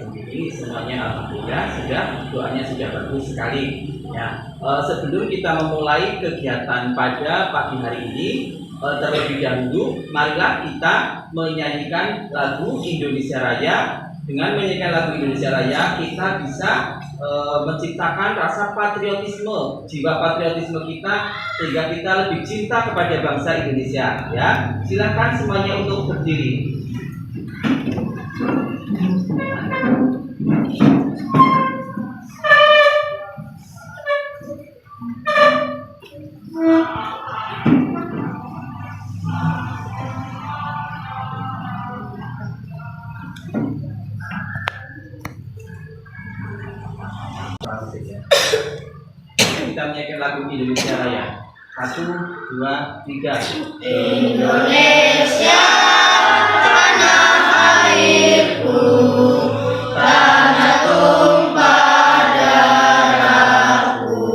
sendiri semuanya alhamdulillah doanya sudah bagus sekali. Ya, sebelum kita memulai kegiatan pada pagi hari ini, terlebih dahulu marilah kita menyanyikan lagu Indonesia Raya. Dengan menyanyikan lagu Indonesia Raya kita bisa menciptakan rasa patriotisme, jiwa patriotisme kita, sehingga kita lebih cinta kepada bangsa Indonesia. Ya, silakan semuanya untuk berdiri. Kita menyanyikan lagu Indonesia Raya. 1, 2, 3. Indonesia tanah airku, tanah tumpah darahku.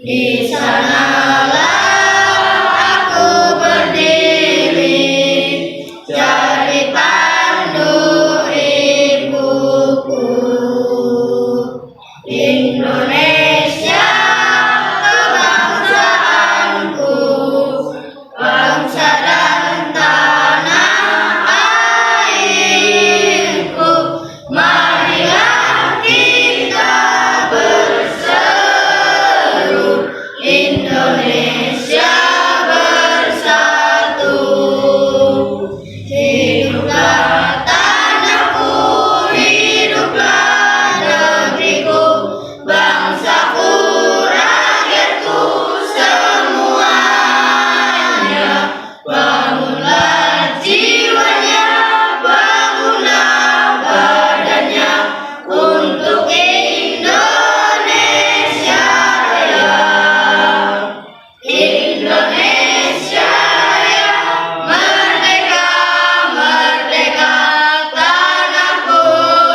Di sanalah aku berdiri, jadi pandu ibuku. Indonesia kebangsaanku, bangsa dan tanah airku. Marilah kita berseru, Indonesia bersatu. Hiduplah tanahku, hiduplah negeriku, bangsaku, rakyatku semuanya. Bangunlah jiwanya, bangunlah badannya untuk Indonesia Raya. Indonesia Raya, merdeka, merdeka, tanahku,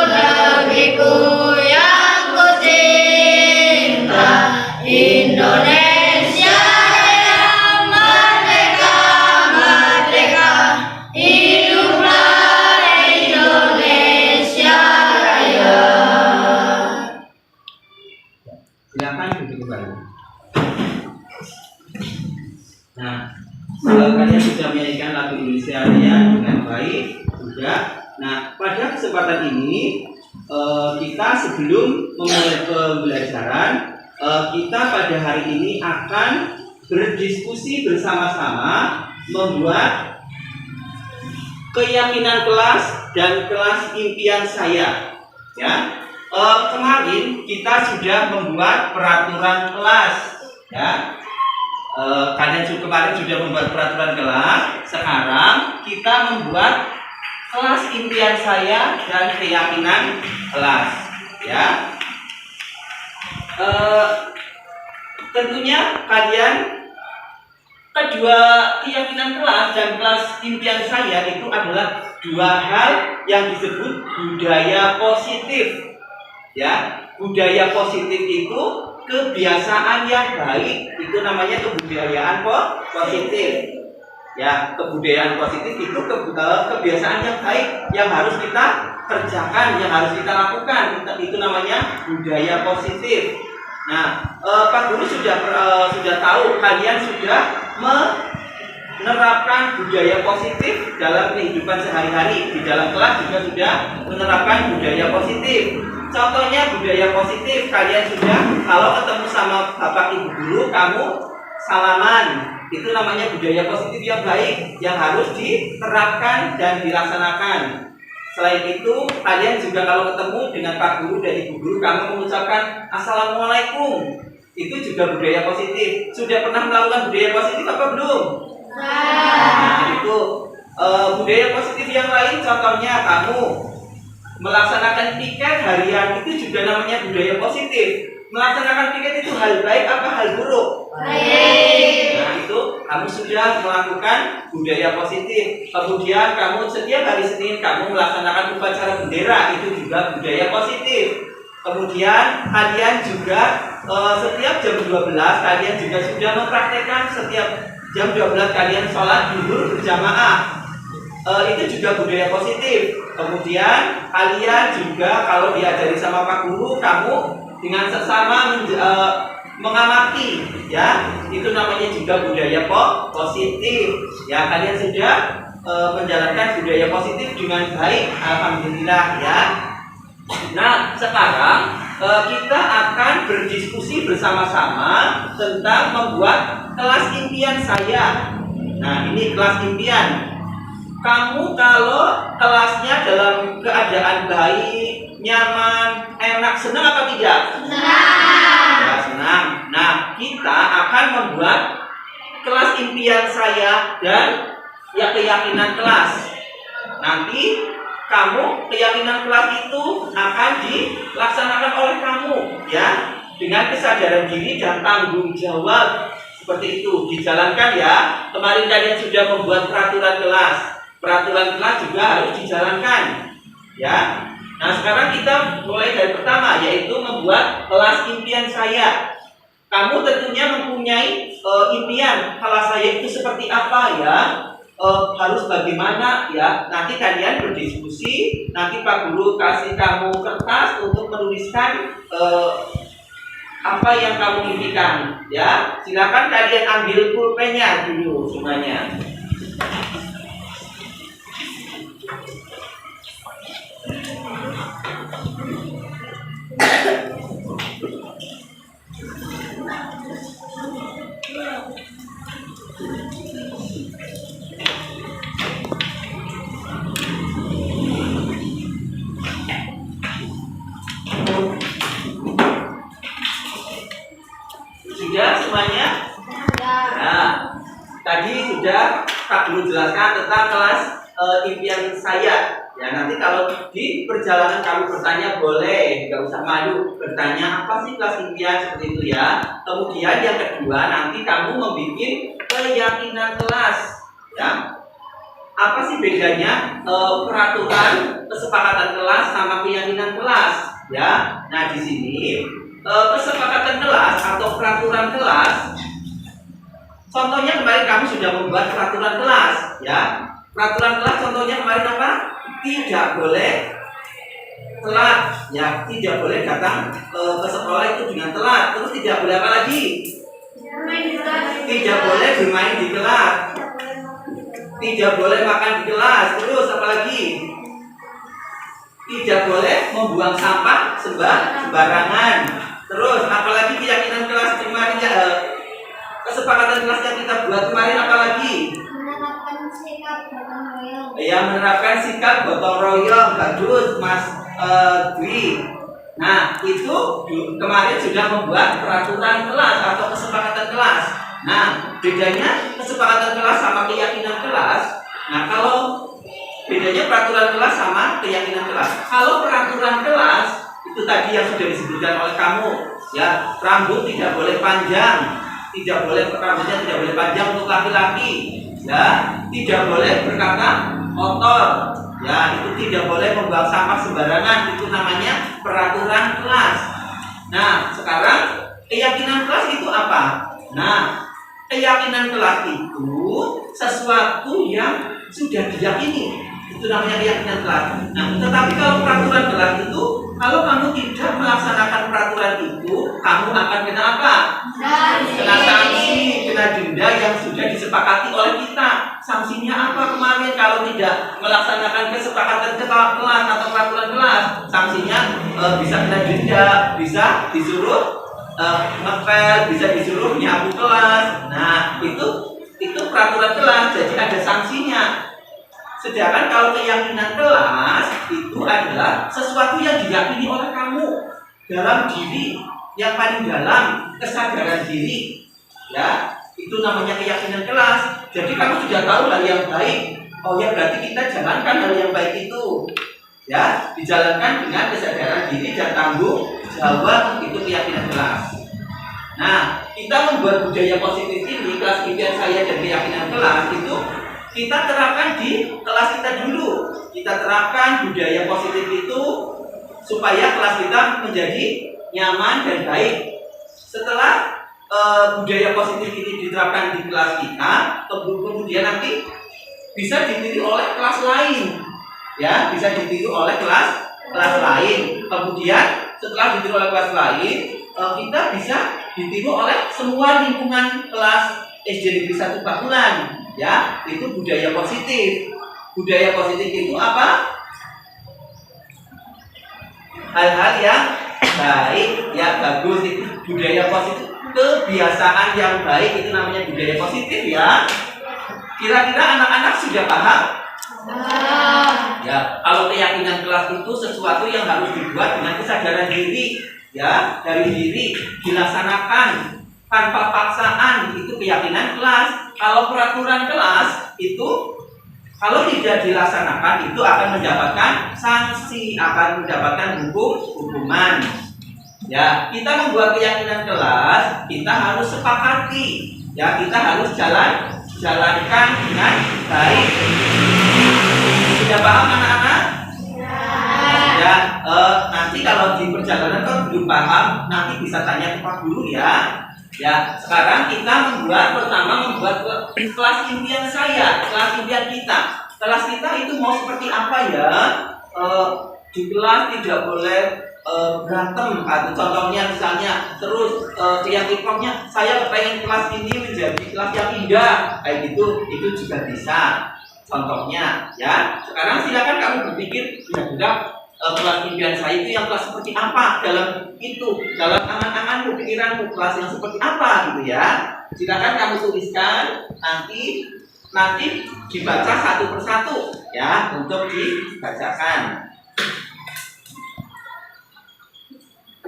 negeriku yang ku cinta. Indonesia Raya, merdeka, merdeka, hiduplah Indonesia Raya. Silakan duduk kembali. Nah, kalian sudah menyanyikan lagu Indonesia Raya dengan baik juga. Nah, pada kesempatan ini kita sebelum memulai pembelajaran, kita pada hari ini akan berdiskusi bersama-sama membuat keyakinan kelas dan kelas impian saya. Ya, kemarin kita sudah membuat peraturan kelas. Ya, kalian kemarin sudah membuat peraturan kelas. Sekarang kita membuat kelas impian saya dan keyakinan kelas. Ya, tentunya kalian kedua keyakinan kelas dan kelas impian saya itu adalah dua hal yang disebut budaya positif. Ya, budaya positif itu kebiasaan yang baik, itu namanya kebudayaan positif. Ya, kebudayaan positif itu kebiasaan yang baik yang harus kita kerjakan, yang harus kita lakukan. Itu namanya budaya positif. Nah, Pak Guru sudah tahu kalian sudah menerapkan budaya positif dalam kehidupan sehari-hari. Di dalam kelas juga sudah menerapkan budaya positif. Contohnya budaya positif, kalian sudah kalau ketemu sama bapak ibu guru, kamu salaman. Itu namanya budaya positif yang baik yang harus diterapkan dan dilaksanakan. Selain itu, kalian juga kalau ketemu dengan Pak Guru dan Ibu Guru, kamu mengucapkan Assalamualaikum. Itu juga budaya positif. Sudah pernah melakukan budaya positif apa belum? Nah, itu budaya positif yang lain, contohnya kamu melaksanakan piket harian, itu juga namanya budaya positif. Melaksanakan piket itu hal baik apa hal buruk? Baik. Nah, itu kamu sudah melakukan budaya positif. Kemudian kamu setiap hari Senin kamu melaksanakan upacara bendera, itu juga budaya positif. Kemudian kalian juga setiap jam 12 kalian juga sudah mempraktekkan setiap jam 12 kalian sholat zuhur berjamaah. itu juga budaya positif. Kemudian kalian juga kalau diajari sama Pak Guru, kamu dengan sesama mengamati, ya, itu namanya juga budaya positif. Ya, kalian sudah menjalankan budaya positif dengan baik, alhamdulillah ya. Nah, sekarang kita akan berdiskusi bersama-sama tentang membuat kelas impian saya. Nah, ini kelas impian. Kamu kalau kelasnya dalam keadaan baik, nyaman, enak, senang apa tidak? Senang. Ya, senang. Nah, kita akan membuat kelas impian saya dan ya keyakinan kelas. Nanti kamu keyakinan kelas itu akan dilaksanakan oleh kamu, ya, dengan kesadaran diri dan tanggung jawab. Seperti itu dijalankan ya. Kemarin kalian sudah membuat peraturan kelas. Peraturan kelas juga harus dijalankan, ya. Nah, sekarang kita mulai dari pertama, yaitu membuat kelas impian saya. Kamu tentunya mempunyai impian kelas saya itu seperti apa, ya, harus bagaimana, ya. Nanti kalian berdiskusi. Nanti Pak Guru kasih kamu kertas untuk menuliskan apa yang kamu impikan, ya. Silakan kalian ambil pulpennya dulu semuanya. Sudah semuanya? Nah, tadi sudah Pak Guru jelaskan tentang kelas impian saya. Ya, nanti kalau di perjalanan kamu bertanya boleh, nggak usah malu bertanya apa sih kelas impian seperti itu ya. Kemudian yang kedua nanti kamu membuat keyakinan kelas. Ya, apa sih bedanya peraturan kesepakatan kelas sama keyakinan kelas? Ya, nah di sini kesepakatan kelas atau peraturan kelas. Contohnya kemarin kamu sudah membuat peraturan kelas, ya. Peraturan kelas contohnya kemarin apa? Tidak boleh telat, ya. Tidak boleh datang ke sekolah itu dengan telat. Terus tidak boleh apa lagi? Tidak boleh bermain di kelas. Tidak boleh makan di kelas. Terus apa lagi? Tidak boleh membuang sampah sembarangan. Terus apalagi keyakinan kelas kemarin, kesepakatan kelas yang kita buat kemarin apalagi? Menerapkan sikap gotong royong. Ya, menerapkan sikap gotong royong. Bagus Mas Dwi. Nah, itu kemarin sudah membuat peraturan kelas atau kesepakatan kelas. Nah, bedanya kesepakatan kelas sama keyakinan kelas. Nah, kalau bedanya peraturan kelas sama keyakinan kelas. Kalau peraturan kelas itu tadi yang sudah disebutkan oleh kamu, ya, rambut tidak boleh panjang, rambutnya tidak boleh panjang untuk laki-laki, ya, tidak boleh berkata kotor, ya, itu tidak boleh membuang sampah sembarangan, itu namanya peraturan kelas. Nah, sekarang keyakinan kelas itu apa? Nah, keyakinan kelas itu sesuatu yang sudah diyakini. Itu namanya keyakinan kelas. Nah, tetapi kalau peraturan kelas itu, kalau kamu tidak melaksanakan peraturan itu, kamu akan kena apa? Kena sanksi, kena denda yang sudah disepakati oleh kita. Sanksinya apa kemarin kalau tidak melaksanakan kesepakatan kelas atau peraturan kelas? Sanksinya bisa kena denda, bisa disuruh ngepel, bisa disuruh nyapu kelas. Nah, itu peraturan kelas, jadi ada sanksinya. Sedangkan kalau keyakinan kelas itu adalah sesuatu yang diyakini oleh kamu dalam diri, yang paling dalam, kesadaran diri, ya, itu namanya keyakinan kelas. Jadi kamu sudah tahu hal yang baik. Oh ya, berarti kita jalankan hal yang baik itu, ya, dijalankan dengan kesadaran diri dan tanggung jawab. Itu keyakinan kelas. Nah, kita membuat budaya positif ini, kelas impian saya dan keyakinan kelas itu kita terapkan di kelas kita dulu. Kita terapkan budaya positif itu supaya kelas kita menjadi nyaman dan baik. Setelah budaya positif ini diterapkan di kelas kita, kemudian nanti bisa ditiru oleh kelas lain. Ya, bisa ditiru oleh kelas lain. Kemudian setelah ditiru oleh kelas lain, kita bisa ditiru oleh semua lingkungan kelas SD Negeri 1 Bakulan. Ya, itu budaya positif. Budaya positif itu apa? Hal-hal yang baik, ya bagus, itu budaya positif. Kebiasaan yang baik itu namanya budaya positif ya. Kira-kira anak-anak sudah paham? Ya, kalau keyakinan kelas itu sesuatu yang harus dibuat dengan kesadaran diri, ya, dari diri dilaksanakan tanpa paksaan, itu keyakinan kelas. Kalau peraturan kelas itu kalau tidak dilaksanakan itu akan mendapatkan sanksi, akan mendapatkan hukuman. Ya, kita membuat keyakinan kelas, kita harus sepakati. Ya, kita harus jalankan dengan baik. Sudah paham anak-anak? Ya, nanti kalau di perjalanan kan belum paham, nanti bisa tanya ke Pak Guru ya. Ya, sekarang kita pertama membuat kelas impian saya, kelas impian kita. Kelas kita itu mau seperti apa ya? Di kelas tidak boleh berantem, atau contohnya misalnya terus keyakinannya saya pengen kelas ini menjadi kelas yang indah, kayak gitu, itu juga bisa. Contohnya, ya. Sekarang silakan kamu berpikir, kira-kira kelas impian saya itu yang kelas seperti apa dalam angan-anganmu, pikiranmu, kelas yang seperti apa gitu ya. Silakan kamu tuliskan, nanti dibaca satu persatu ya, untuk dibacakan.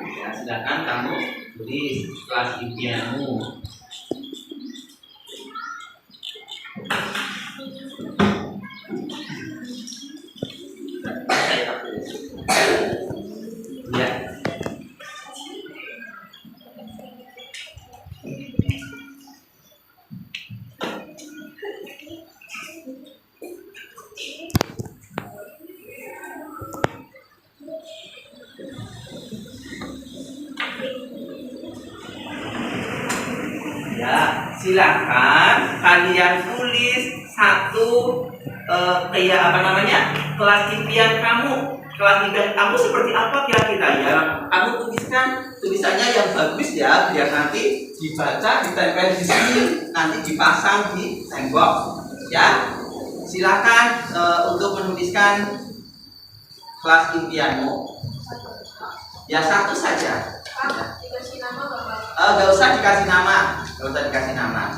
Ya, silakan kamu tulis kelas impianmu. Ya. Ya, silakan kalian tulis satu kelas impian kamu. Kelas impian kamu seperti apa kira-kira ya? Kamu tuliskan tulisannya yang bagus ya, biar nanti dibaca, ditempel di sini, nanti dipasang di tembok. Ya, silakan untuk menuliskan kelas impianmu. Ya, satu saja. Dikasih nama Bapak. Gak usah dikasih nama, gak usah dikasih nama.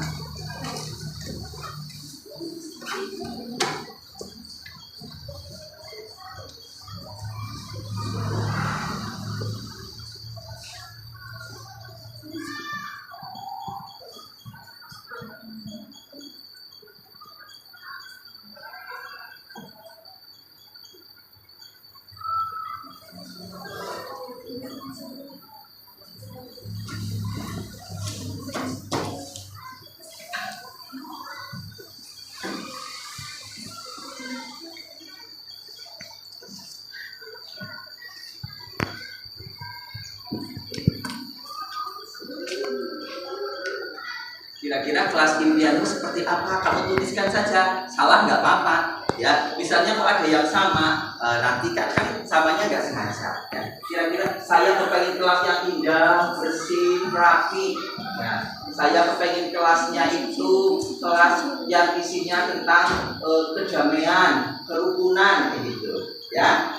Kira-kira kelas impianmu seperti apa? Kamu tuliskan saja, salah nggak apa-apa. Ya, misalnya kalau ada yang sama, nanti kan samanya nggak sengaja. Ya. Kira-kira saya kepengen kelas yang indah, bersih, rapi. Ya. Saya kepengen kelasnya itu kelas yang isinya tentang kedamaian, kerukunan, begitu. Ya,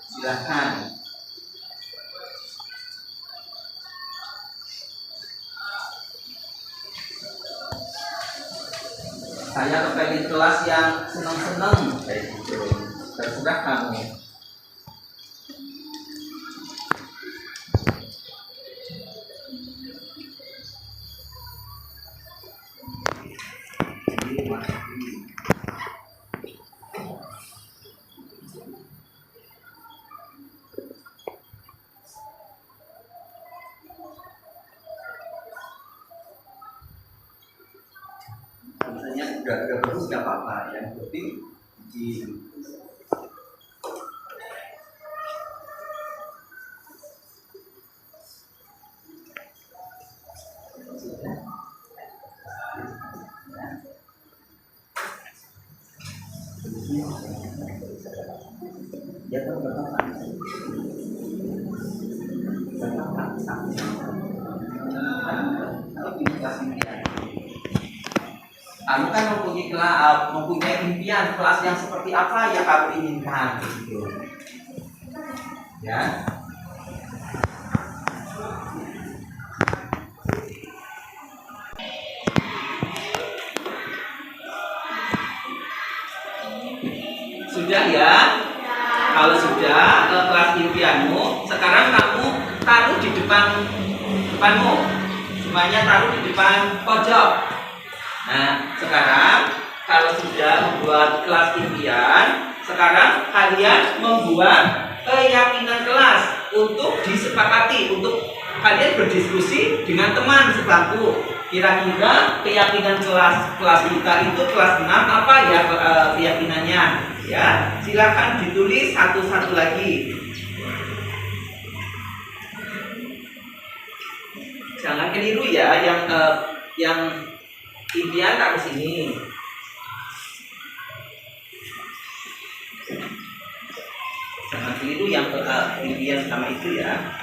silakan. Saya kepengen kelas yang seneng-seneng, kayak gitu. Terserah kamu. Misalnya udah bagus nggak apa-apa, yang penting di Ya berapa? Kalau di kelas impian, kamu kan mempunyai impian kelas yang seperti apa yang kamu inginkan, gitu. Ya. Sudah ya? Kalau sudah kelas impianmu, sekarang kamu taruh di depanmu. Semuanya taruh di depan pojok. Nah, sekarang kalau sudah membuat kelas impian, sekarang kalian membuat keyakinan kelas untuk disepakati, untuk kalian berdiskusi dengan teman sebangku. Kira-kira keyakinan kelas kita itu kelas 6 apa ya keyakinannya? Ya, silakan ditulis satu-satu lagi. Jangan keliru ya, yang impian taruh sini. Jangan keliru yang impian sama itu ya.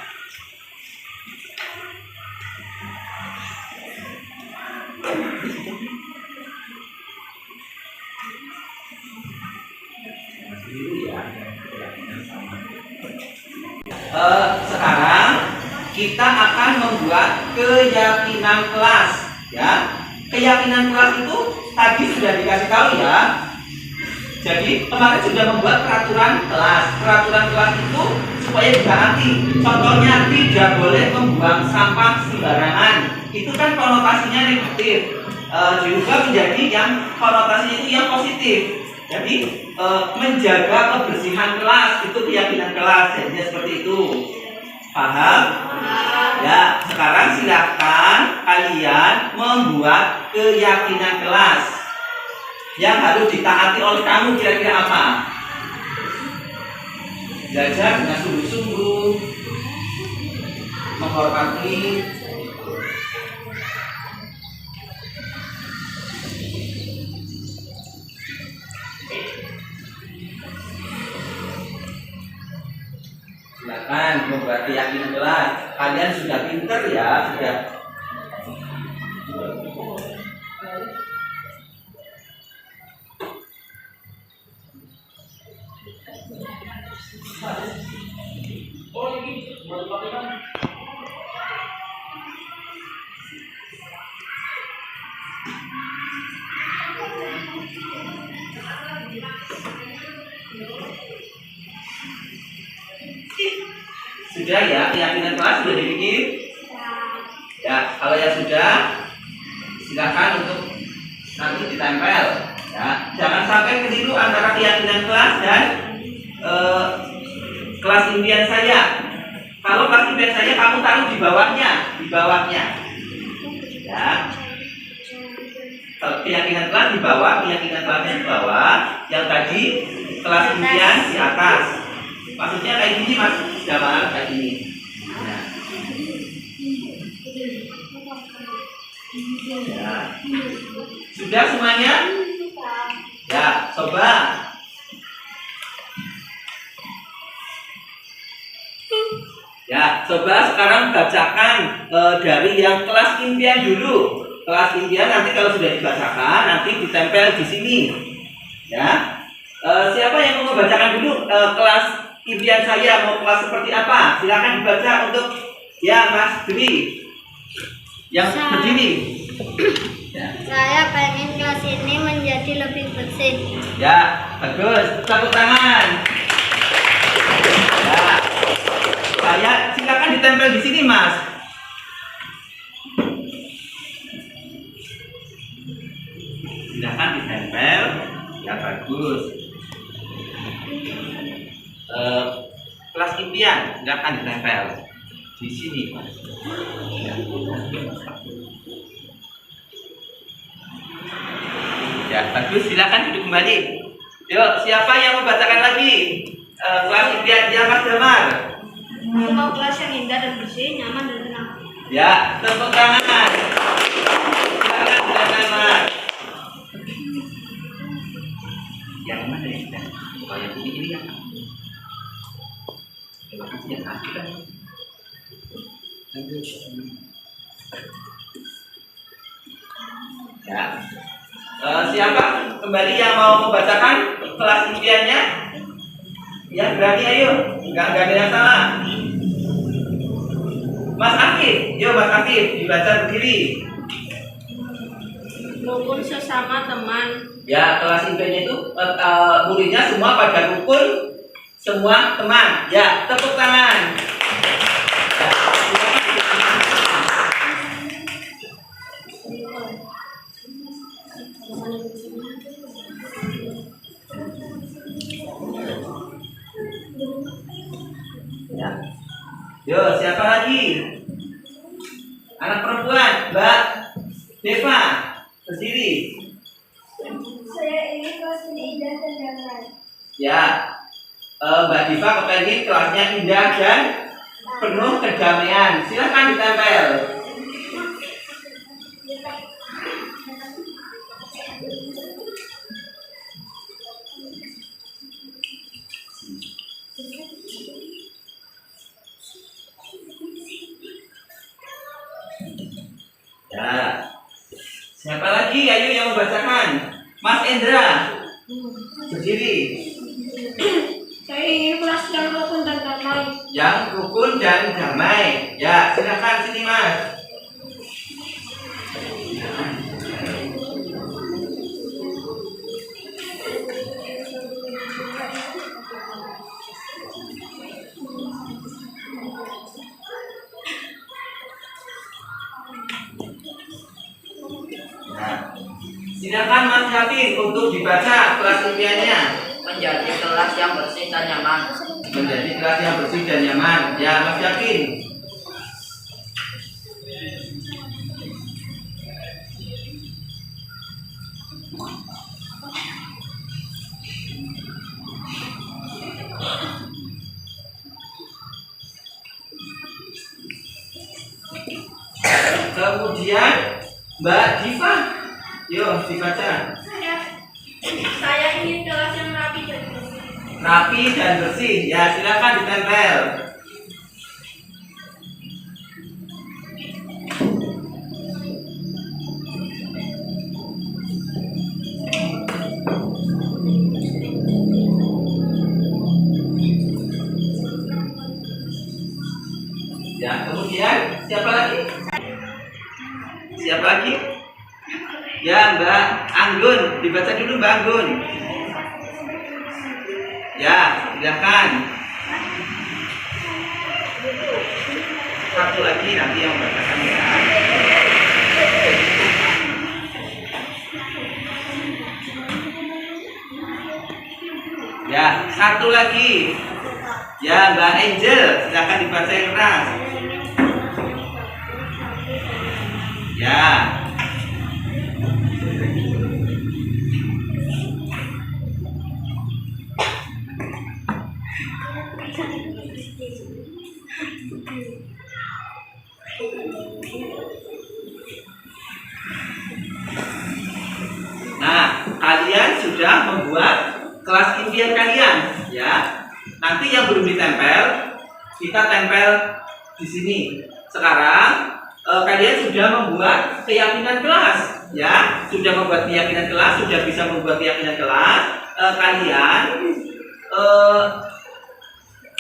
Sekarang kita akan membuat keyakinan kelas, ya. Keyakinan kelas itu tadi sudah dikasih tahu ya. Jadi kemarin sudah membuat peraturan kelas. Peraturan kelas itu supaya ditaati. Contohnya tidak boleh membuang sampah sembarangan. Itu kan konotasinya negatif. Diubah menjadi yang konotasinya itu yang positif. Jadi menjaga kebersihan kelas itu keyakinan kelas. Jadi seperti itu. Paham? Ya, sekarang silakan kalian membuat keyakinan kelas yang harus ditaati oleh kamu. Kira-kira apa? Belajar dengan sungguh-sungguh, menghormati, silakan membuat keyakinan kelas. Kalian sudah pinter ya, sudah. Sudah ya, keyakinan kelas sudah dibikin? Ya, kalau ya sudah, silakan untuk nanti ditempel. Ya, jangan sampai keliru antara keyakinan kelas dan kelas impian saya. Kalau kelas impian saya kamu taruh di bawahnya, Ya. Kalau keyakinan kelas di bawah, keyakinan kelasnya di bawah, yang tadi kelas impian di atas. Maksudnya kayak gini mas, gambaran kayak gini. Nah. Ya. Sudah semuanya? Ya, coba. Ya, coba sekarang bacakan dari yang kelas impian dulu. Kelas impian nanti kalau sudah dibacakan, nanti ditempel di sini. Ya. Siapa yang mau membacakan dulu kelas impian saya, mau kelas seperti apa? Silakan dibaca untuk ya Mas Dwi yang berdiri. Ya. Saya pengen kelas ini menjadi lebih bersih. Ya, bagus. Tepuk tangan. Ya. Saya silakan ditempel di sini, Mas. Silakan ditempel. Ya, bagus. Kelas impian, silakan ditempel di sini, Mas. Ya, bagus. Silakan duduk kembali. Yuk, siapa yang membacakan lagi kelas impian? Ya, Mas Damar. Aku mau kelas yang indah dan bersih, nyaman dan tenang. Ya, tepuk tangan. Silakan Damar. Yang mana ya? Oh, yang ini yang Ya. Siapa kembali yang mau membacakan kelas impiannya? Yang berani ayo, nggak ada yang salah. Mas Afif, yuk Mas Afif dibaca berdiri. Rukun sesama teman. Ya, kelas impiannya itu muridnya semua pada rukun, semua teman. Ya, tepuk tangan. Ya. Yo, siapa lagi? Anak perempuan, Mbak Deva, berdiri. Saya ingin kelas ini indah dan damai. Ya, Mbak Diva kepengen kelasnya indah dan penuh kedamaian. Silakan ditempel. Ya, siapa lagi? Ayo yang membacakan. Mas Endra, berdiri. Saya ingin kelas yang rukun dan damai. Yang rukun dan damai. Ya, silakan sini Mas. Nah, silakan Mas Yakin untuk dibaca kelas impiannya. Menjadi kelas yang bersih dan nyaman. Menjadi kelas yang bersih dan nyaman. Ya, Mas Yakin. Kemudian Mbak Diva, yuk dibaca. Saya ingin kelas yang rapi dan bersih. Rapi dan bersih. Ya, silakan ditempel. Ya, kemudian siapa lagi? Siapa lagi? Ya, Mbak Anggun, dibaca dulu Mbak Anggun. Ya, silakan. Satu lagi nanti yang membacakan ya. Ya, satu lagi. Ya, Mbak Angel, silakan dibaca yang keras. Ya. Nah, kalian sudah membuat kelas impian kalian, ya. Nanti yang belum ditempel, kita tempel di sini. Sekarang kalian sudah membuat keyakinan kelas, ya. Sudah membuat keyakinan kelas, sudah bisa membuat keyakinan kelas. Kalian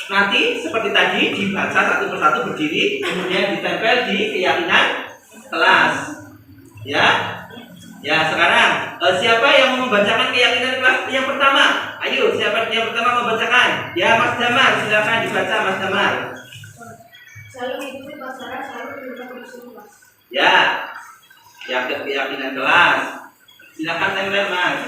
nanti seperti tadi dibaca satu persatu berdiri, kemudian ditempel di keyakinan kelas, ya. Ya, sekarang siapa yang mau membacakan keyakinan kelas yang pertama? Ayo, siapa yang pertama membacakan? Ya, Mas Damar, silakan dibaca Mas Damar. Selalu mengikuti pasaran, selalu berubah kelas. Ya, keyakinan kelas. Silakan tempel Mas.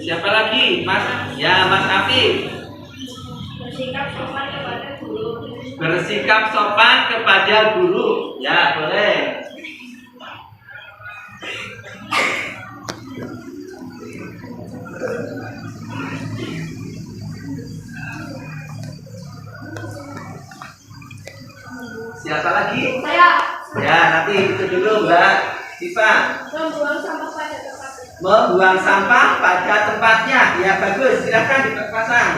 Siapa lagi? Mas, ya Mas Afif. Bersikap sopan kepada guru. Bersikap sopan kepada guru. Ya, boleh. Siapa lagi? Saya Ya, nanti itu dulu Mbak Siva. membuang sampah pada tempatnya. Membuang sampah pada tempatnya. Ya, bagus. Silakan dipasang.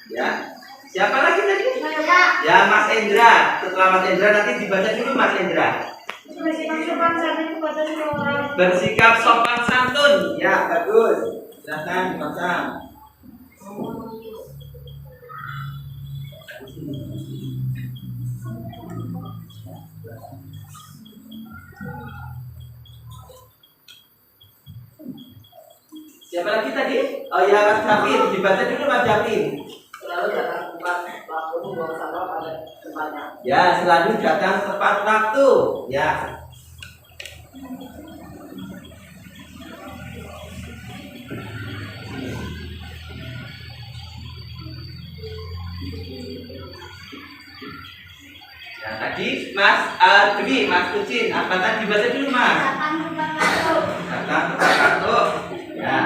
Ya. Siapa lagi tadi? Saya Ya, Mas Endra. Setelah Mas Endra nanti dibaca dulu Mas Endra. bersikap sopan santun kepada semua orang. Bersikap sopan santun. Ya, bagus. Silakan dipasang. Siapa lagi tadi? Oh ya, Mas David. Dibaca dulu Mas David. Selalu datang tempat waktu membuang sampah pada tempatnya. Ya, selalu datang tepat waktu. Ya. Ya, tadi Mas Dwi, Mas Kucin, apa tadi baca dulu Mas? Datang tepat waktu. Datang tepat waktu. Ya.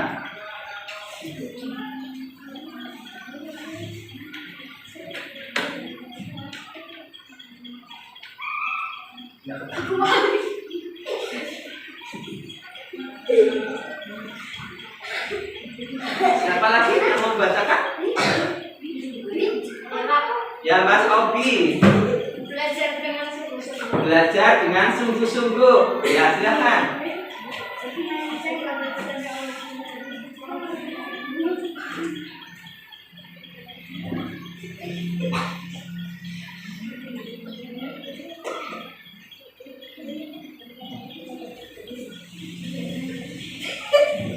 Siapa lagi yang mau membacakan? Ya, Mas Obi. Belajar dengan sungguh-sungguh. Belajar dengan sungguh-sungguh. Ya, silakan.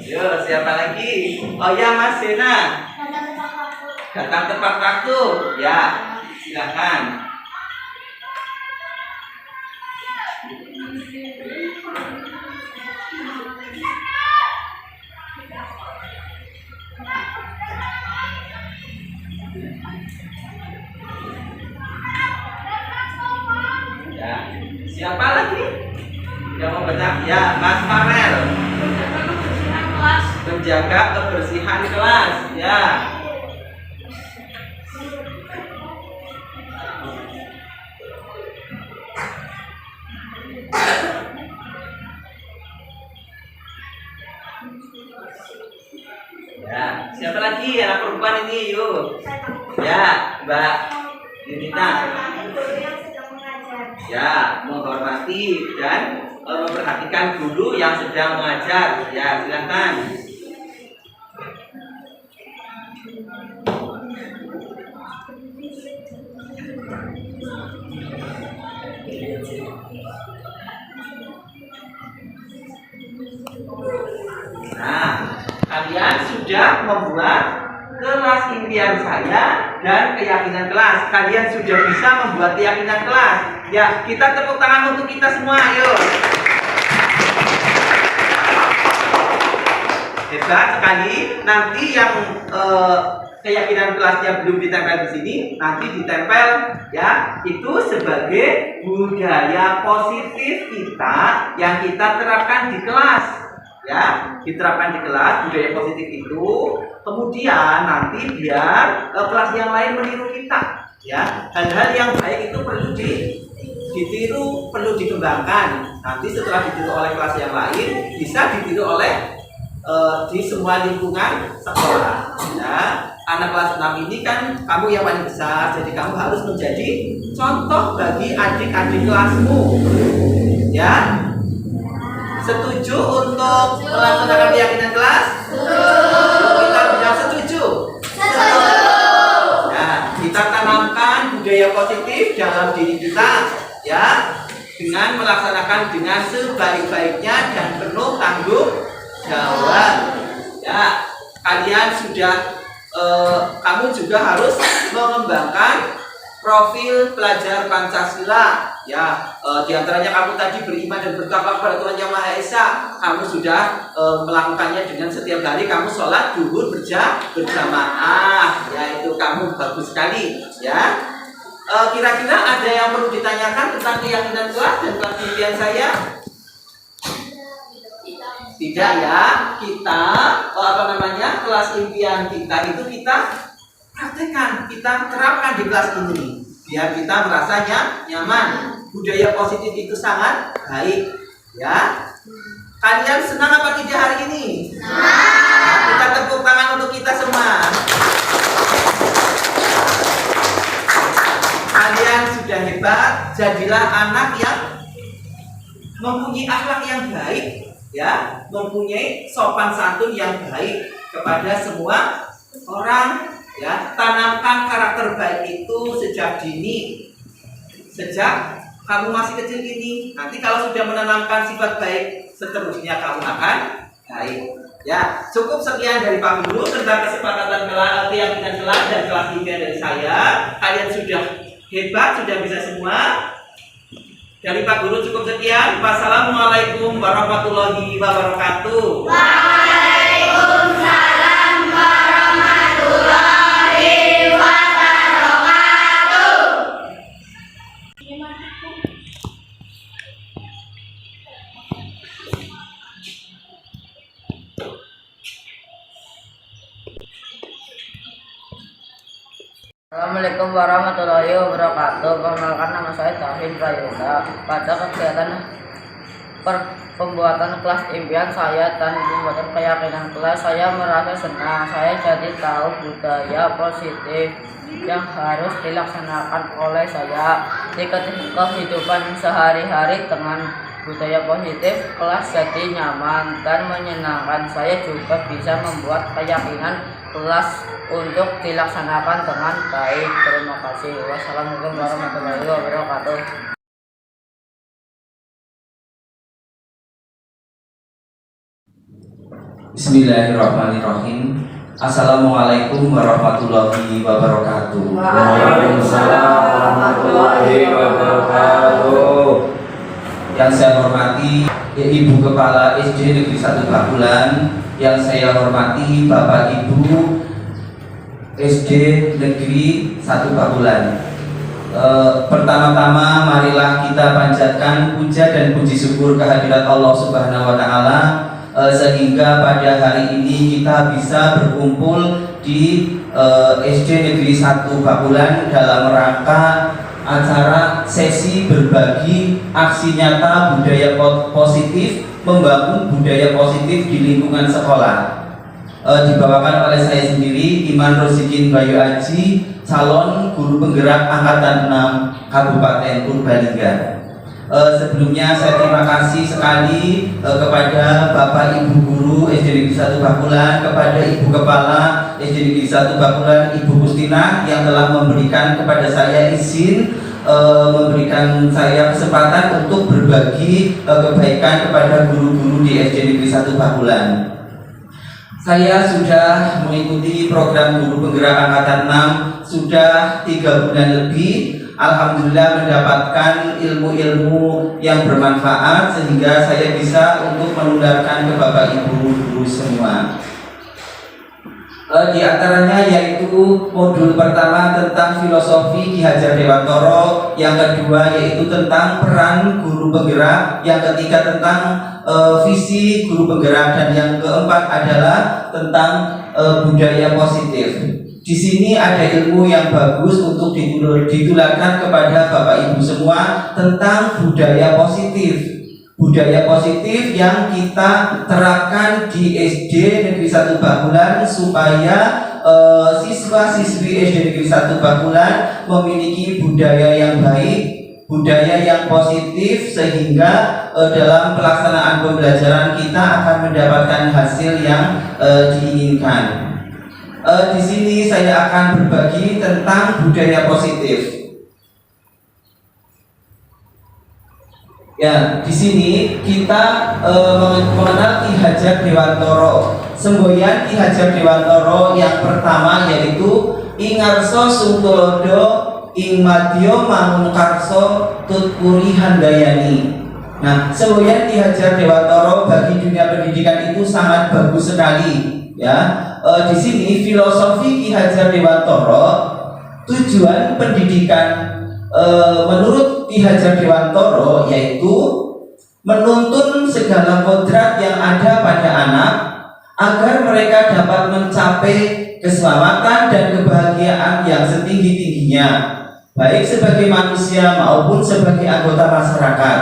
Yo, siapa lagi? Oh ya, Mas Sena. Datang tepat waktu. Datang tepat waktu. Ya, silakan. Ya, siapa lagi yang mau baca? Ya, Mas Farel. Menjaga kebersihan kelas. Ya. Ya, siapa lagi anak perempuan ini? Yuk. Ya, Mbak Yunita. Guru yang sedang mengajar. Ya, menghormati dan memperhatikan guru yang sedang mengajar. Ya, silakan. Nah, kalian sudah membuat kelas impian saya dan keyakinan kelas. Kalian sudah bisa membuat keyakinan kelas. Ya, kita tepuk tangan untuk kita semua, ayo. Hebat sekali. Nanti yang keyakinan kelasnya belum ditempel di sini, nanti ditempel ya. Itu sebagai budaya positif kita yang kita terapkan di kelas. Ya, diterapkan di kelas budaya positif itu. Kemudian nanti biar kelas yang lain meniru kita. Ya, hal-hal yang baik itu perlu ditiru, perlu dikembangkan. Nanti setelah ditiru oleh kelas yang lain, bisa ditiru oleh di semua lingkungan sekolah. Ya, anak kelas 6 ini kan kamu yang paling besar, jadi kamu harus menjadi contoh bagi adik-adik kelasmu. Ya, setuju untuk melaksanakan keyakinan kelas? Kita bilang setuju. Nah, kita tanamkan budaya positif dalam diri kita, ya, dengan melaksanakan dengan sebaik-baiknya dan penuh tanggung jawab. Ya, kalian sudah, kamu juga harus mengembangkan profil pelajar Pancasila. Ya, diantaranya kamu tadi beriman dan bertakwa kepada Tuhan Yang Maha Esa. Kamu sudah melakukannya dengan setiap hari kamu sholat zuhur berjamaah. Ya, itu kamu bagus sekali. Ya, kira-kira ada yang perlu ditanyakan tentang keyakinan kelas dan kelas impian saya? Tidak ya, kita kelas impian kita itu kita praktekkan, kita terapkan di kelas ini biar kita merasanya nyaman. Budaya positif itu sangat baik ya. Kalian senang apa tidak hari ini? Nah, kita tepuk tangan untuk kita semua. Kalian sudah hebat, jadilah anak yang mempunyai akhlak yang baik ya, mempunyai sopan santun yang baik kepada semua orang ya. Tanamkan karakter baik itu sejak dini, sejak kamu masih kecil ini. Nanti kalau sudah menanamkan sifat baik, seterusnya kamu akan baik ya. Cukup sekian dari Pak Guru tentang kesepakatan keyakinan kelas dan kelas impian dari saya. Kalian sudah hebat, sudah bisa semua. Dari Pak Guru cukup sekian. Wassalamualaikum warahmatullahi wabarakatuh. Waalaikumsalam warahmatullahi wabarakatuh. Assalamualaikum warahmatullahi wabarakatuh. Perkenalkan, nama saya Tauhid Prayoga. Pada kegiatan pembuatan kelas impian saya dan pembuatan keyakinan kelas, saya merasa senang. Saya jadi tahu budaya positif yang harus dilaksanakan oleh saya di kehidupan sehari-hari. Dengan budaya positif, kelas jadi nyaman dan menyenangkan. Saya juga bisa membuat keyakinan kelas untuk dilaksanakan dengan baik. Terima kasih. Wassalamualaikum warahmatullahi wabarakatuh. Bismillahirrahmanirrahim. Assalamualaikum warahmatullahi wabarakatuh. Waalaikumsalam warahmatullahi wabarakatuh. Yang saya hormati Ibu Kepala SD Negeri 1 Bakulan, yang saya hormati Bapak Ibu SD Negeri 1 Bakulan. Pertama-tama marilah kita panjatkan puja dan puji syukur kehadirat Allah Subhanahu wa taala sehingga pada hari ini kita bisa berkumpul di SD Negeri 1 Bakulan dalam rangka acara sesi berbagi aksi nyata budaya positif, membangun budaya positif di lingkungan sekolah. Dibawakan oleh saya sendiri, Iman Rosikin Bayu Aji, calon guru penggerak angkatan 6 Kabupaten Purbalingga. Sebelumnya saya terima kasih sekali kepada Bapak Ibu Guru SD Negeri 1 Bakulan, kepada Ibu Kepala SD Negeri 1 Bakulan, Ibu Kustina, yang telah memberikan kepada saya izin, memberikan saya kesempatan untuk berbagi kebaikan kepada guru-guru di SD Negeri 1 Bakulan. Saya sudah mengikuti program guru penggerak angkatan 6 sudah 3 bulan lebih. Alhamdulillah mendapatkan ilmu-ilmu yang bermanfaat sehingga saya bisa untuk menularkan ke Bapak Ibu guru semua. Di antaranya yaitu modul pertama tentang filosofi Ki Hajar Dewantoro, yang kedua yaitu tentang peran guru penggerak, yang ketiga tentang visi guru penggerak, dan yang keempat adalah tentang budaya positif. Di sini ada ilmu yang bagus untuk ditularkan kepada Bapak Ibu semua tentang budaya positif. Budaya positif yang kita terapkan di SD Negeri 1 Bakulan supaya siswa-siswi SD Negeri 1 Bakulan memiliki budaya yang baik, budaya yang positif, sehingga dalam pelaksanaan pembelajaran kita akan mendapatkan hasil yang diinginkan. Di sini saya akan berbagi tentang budaya positif. Ya, di sini kita mengenal Ki Hajar Dewantoro. Semboyan Ki Hajar Dewantoro yang pertama yaitu Ing Ngarsa Sungtulodo Ing Madya Mangunkarsa Tutpuri Handayani. Nah, semboyan Ki Hajar Dewantoro bagi dunia pendidikan itu sangat bagus sekali. Ya, di sini filosofi Ki Hajar Dewantoro, tujuan pendidikan menurut Ki Hajar Dewantoro yaitu menuntun segala kodrat yang ada pada agar mereka dapat mencapai keselamatan dan kebahagiaan yang setinggi-tingginya, baik sebagai manusia maupun sebagai anggota masyarakat.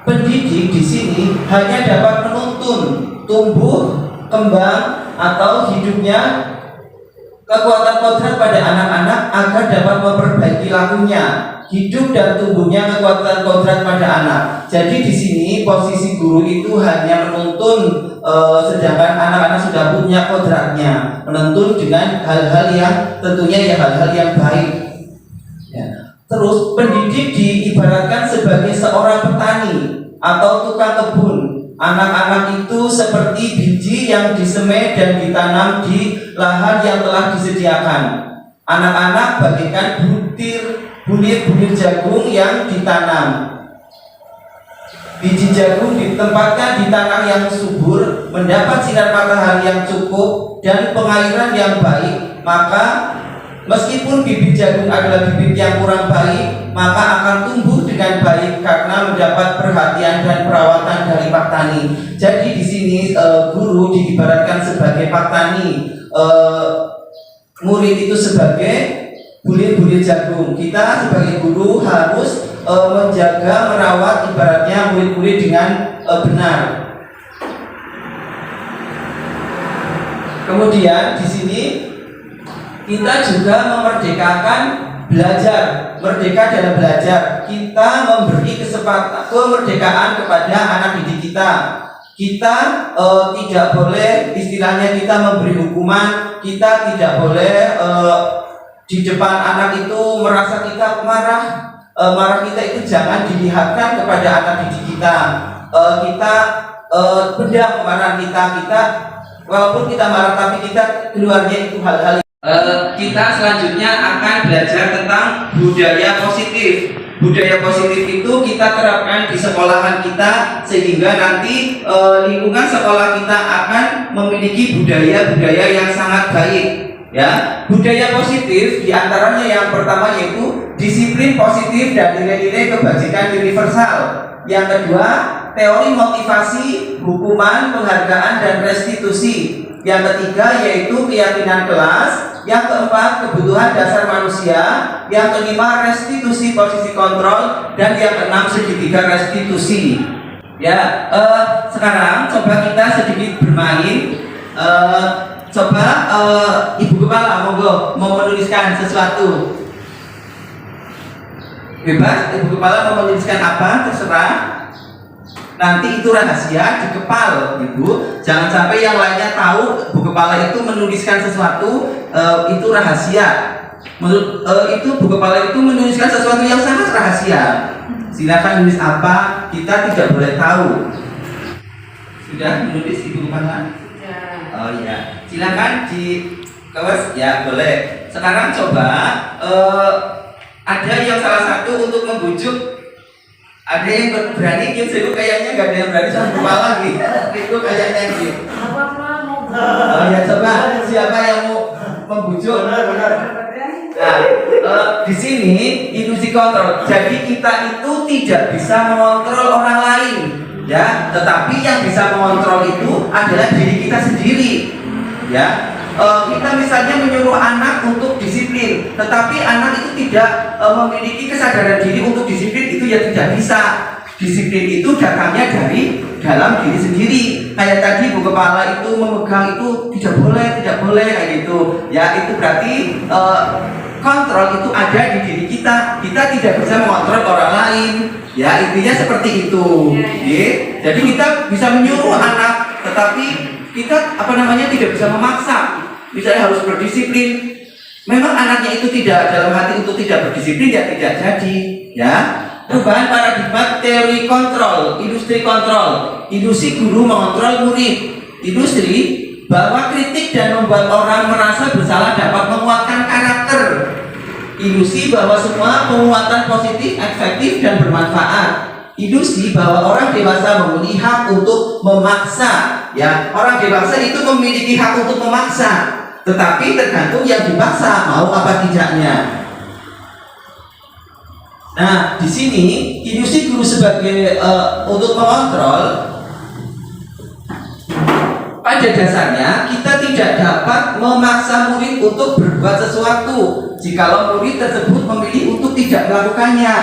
Pendidik di sini hanya dapat menuntun tumbuh, kembang, atau hidupnya kekuatan kodrat pada anak-anak agar dapat memperbaiki lakunya, hidup dan tumbuhnya kekuatan kodrat pada anak. Jadi di sini posisi guru itu hanya menuntun, sedangkan anak-anak sudah punya kodratnya, menuntun dengan hal-hal yang tentunya ya hal-hal yang baik. Ya. Terus pendidik diibaratkan sebagai seorang petani atau tukang kebun. Anak-anak itu seperti biji yang disemai dan ditanam di lahan yang telah disediakan. Anak-anak bagaikan bulir-bulir jagung yang ditanam. Biji jagung ditempatkan di tanah yang subur, mendapat sinar matahari yang cukup dan pengairan yang baik, maka meskipun bibit jagung adalah bibit yang kurang baik, maka akan tumbuh dengan baik karena mendapat perhatian dan perawatan dari pak tani. Jadi di sini guru diibaratkan sebagai pak tani, murid itu sebagai bulir-bulir jagung. Kita sebagai guru harus menjaga, merawat ibaratnya murid-murid dengan benar. Kemudian di sini kita juga memerdekakan belajar, merdeka dalam belajar. Kita memberi kemerdekaan kepada anak didik kita. Kita tidak boleh, istilahnya kita memberi hukuman. Kita tidak boleh di depan anak itu merasa kita marah. Marah kita itu jangan dilihatkan kepada anak didik kita. Kita pendam kemarahan kita, walaupun kita marah tapi kita keluarnya itu hal-hal. Kita selanjutnya akan belajar tentang budaya positif. Budaya positif itu kita terapkan di sekolahan kita sehingga nanti lingkungan sekolah kita akan memiliki budaya-budaya yang sangat baik. Ya, budaya positif diantaranya yang pertama yaitu disiplin positif dan nilai-nilai kebajikan universal. Yang kedua, teori motivasi, hukuman, penghargaan dan restitusi. Yang ketiga yaitu keyakinan kelas. Yang keempat, kebutuhan dasar manusia. Yang kelima, restitusi posisi kontrol. Dan yang keenam, segitiga restitusi. Ya, sekarang coba kita sedikit bermain. Coba Ibu Kepala monggo mau menuliskan sesuatu. Bebas, Ibu Kepala mau menuliskan apa terserah. Nanti itu rahasia di kepala Ibu. Jangan sampai yang lainnya tahu Bu Kepala itu menuliskan sesuatu, itu rahasia. Menurut itu Bu Kepala itu menuliskan sesuatu yang sangat rahasia. Silakan nulis apa, kita tidak boleh tahu. Sudah menulis Ibu Kepala? Oh iya, silakan di kelas ya boleh. Sekarang coba ada yang salah satu untuk membujuk. Ada yang berani, gitu kayaknya nggak ada yang berani sama kepala lagi. Itu kayaknya gitu. Oh ya coba siapa yang mau membujuk? Nah, di sini ilusi kontrol. Jadi kita itu tidak bisa mengontrol orang lain. Ya, tetapi yang bisa mengontrol itu adalah diri kita sendiri. Ya, kita misalnya menyuruh anak untuk disiplin, tetapi anak itu tidak memiliki kesadaran diri untuk disiplin, itu ya tidak bisa. Disiplin itu datangnya dari dalam diri sendiri. Kayak tadi Bu Kepala itu memegang itu tidak boleh kayak gitu. Ya, itu berarti kontrol itu ada di diri kita. Kita tidak bisa mengontrol orang lain. Ya, intinya seperti itu. Jadi kita bisa menyuruh anak, tetapi kita tidak bisa memaksa. Misalnya harus berdisiplin. Memang anaknya itu tidak dalam hati untuk tidak berdisiplin, ya tidak jadi. Ya, perubahan paradigma teori kontrol, industri kontrol, ilusi guru mengontrol murid, industri bahwa kritik dan membuat orang merasa bersalah dapat menguatkan karakter. Ilusi bahwa semua penguatan positif, efektif dan bermanfaat. Ilusi bahwa orang dewasa memiliki hak untuk memaksa. Ya, orang dewasa itu memiliki hak untuk memaksa, tetapi tergantung yang dipaksa mau apa tidaknya. Nah, di sini ilusi guru sebagai untuk mengontrol pada dasarnya kita tidak dapat memaksa murid untuk berbuat sesuatu jikalau murid tersebut memilih untuk tidak melakukannya.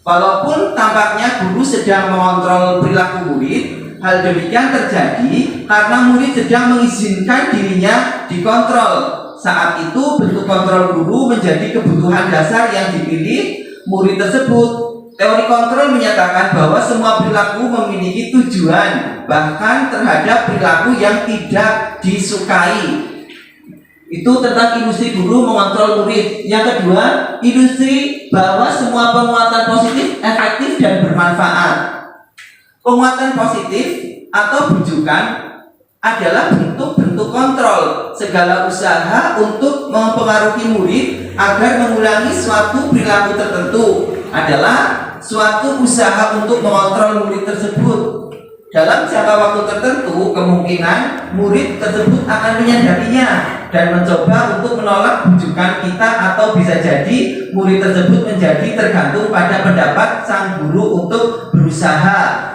Walaupun tampaknya guru sedang mengontrol perilaku murid, hal demikian terjadi karena murid sedang mengizinkan dirinya dikontrol. Saat itu bentuk kontrol guru menjadi kebutuhan dasar yang dipilih murid tersebut. Teori kontrol menyatakan bahwa semua perilaku memiliki tujuan, bahkan terhadap perilaku yang tidak disukai. Itu tentang industri guru mengontrol murid. Yang kedua, industri bahwa semua penguatan positif efektif dan bermanfaat. Penguatan positif atau bujukan adalah bentuk-bentuk kontrol. Segala usaha untuk mempengaruhi murid agar mengulangi suatu perilaku tertentu adalah suatu usaha untuk mengontrol murid tersebut. Dalam jangka waktu tertentu, kemungkinan murid tersebut akan menyadarinya dan mencoba untuk menolak bujukan kita, atau bisa jadi murid tersebut menjadi tergantung pada pendapat sang guru untuk berusaha.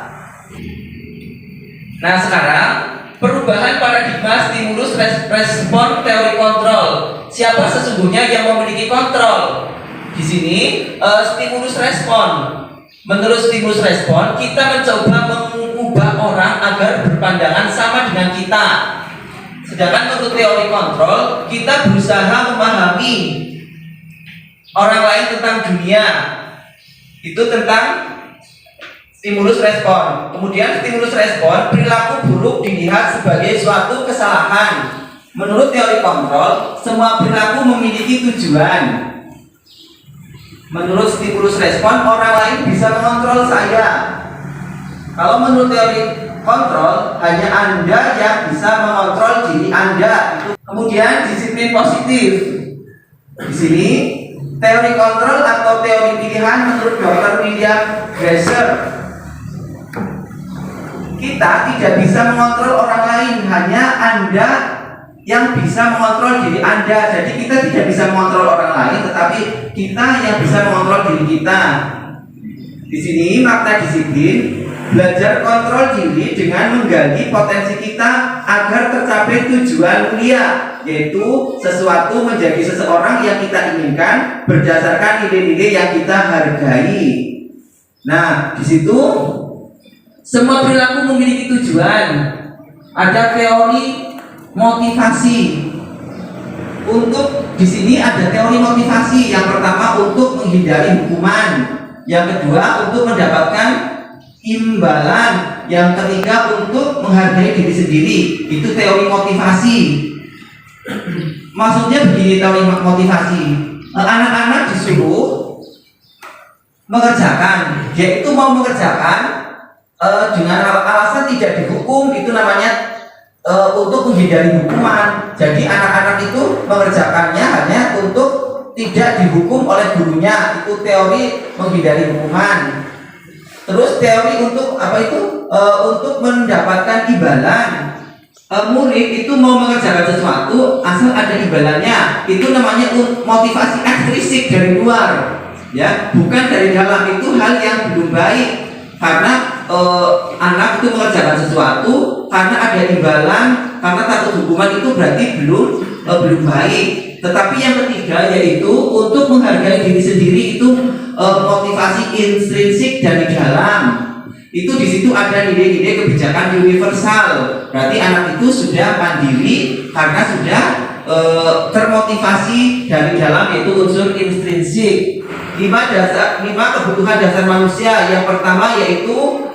Nah, sekarang perubahan paradigma stimulus respon teori kontrol. Siapa sesungguhnya yang memiliki kontrol? Di sini stimulus respon. Menurut stimulus respon, kita mencoba mengubah orang agar berpandangan sama dengan kita. Sedangkan menurut teori kontrol, kita berusaha memahami orang lain tentang dunia. Itu tentang stimulus respon. Kemudian stimulus respon, perilaku buruk dilihat sebagai suatu kesalahan. Menurut teori kontrol, semua perilaku memiliki tujuan. Menurut stimulus respon, orang lain bisa mengontrol saya. Kalau menurut teori kontrol, hanya Anda yang bisa mengontrol diri Anda. Kemudian disiplin positif. Di sini teori kontrol atau teori pilihan menurut Dr. William Glasser. Kita tidak bisa mengontrol orang lain, hanya Anda yang bisa mengontrol diri Anda. Jadi kita tidak bisa mengontrol orang lain, tetapi kita yang bisa mengontrol diri kita. Di sini makna disiplin, belajar kontrol diri dengan menggali potensi kita agar tercapai tujuan mulia, yaitu sesuatu menjadi seseorang yang kita inginkan berdasarkan nilai-nilai yang kita hargai. Nah, di situ semua perilaku memiliki tujuan. Ada teori motivasi. Untuk di sini ada teori motivasi. Yang pertama untuk menghindari hukuman, yang kedua untuk mendapatkan imbalan, yang ketiga untuk menghargai diri sendiri. Itu teori motivasi. Maksudnya begini teori motivasi. Anak-anak disuruh mengerjakan, yaitu mau mengerjakan dengan alasan tidak dihukum, itu namanya untuk menghindari hukuman. Jadi anak-anak itu mengerjakannya hanya untuk tidak dihukum oleh gurunya. Itu teori menghindari hukuman. Terus teori untuk apa itu? Untuk mendapatkan imbalan. Murid itu mau mengerjakan sesuatu asal ada imbalannya. Itu namanya motivasi ekstrinsik dari luar, ya, bukan dari dalam. Itu hal yang belum baik. Karena anak itu mengerjakan sesuatu karena ada imbalan, karena takut hukuman, itu berarti belum baik. Tetapi yang ketiga yaitu untuk menghargai diri sendiri, itu motivasi intrinsik dari dalam. Itu di situ ada nilai-nilai kebijakan universal. Berarti anak itu sudah mandiri karena sudah termotivasi dari dalam, yaitu unsur intrinsik. 5 kebutuhan dasar manusia. Yang pertama yaitu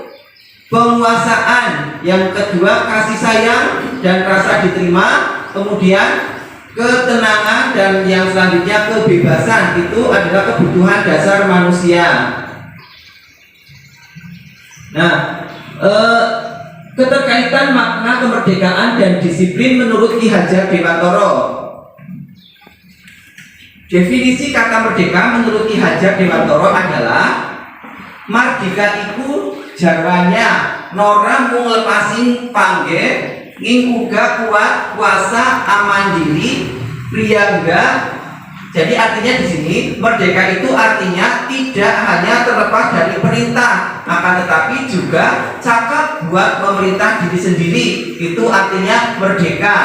penguasaan, yang kedua kasih sayang dan rasa diterima, kemudian ketenangan, dan yang selanjutnya kebebasan. Itu adalah kebutuhan dasar manusia. Nah, keterkaitan makna kemerdekaan dan disiplin menurut Ki Hajar Dewantara. Definisi kata merdeka menurut Ki Hajar Dewantara adalah mardika iku jarwanya nora mung lepasing pangge nging uga kuat kuasa amandiri priyangga Jadi artinya di sini merdeka itu artinya tidak hanya terlepas dari perintah, akan tetapi juga cakap buat memerintah diri sendiri. Itu artinya merdeka.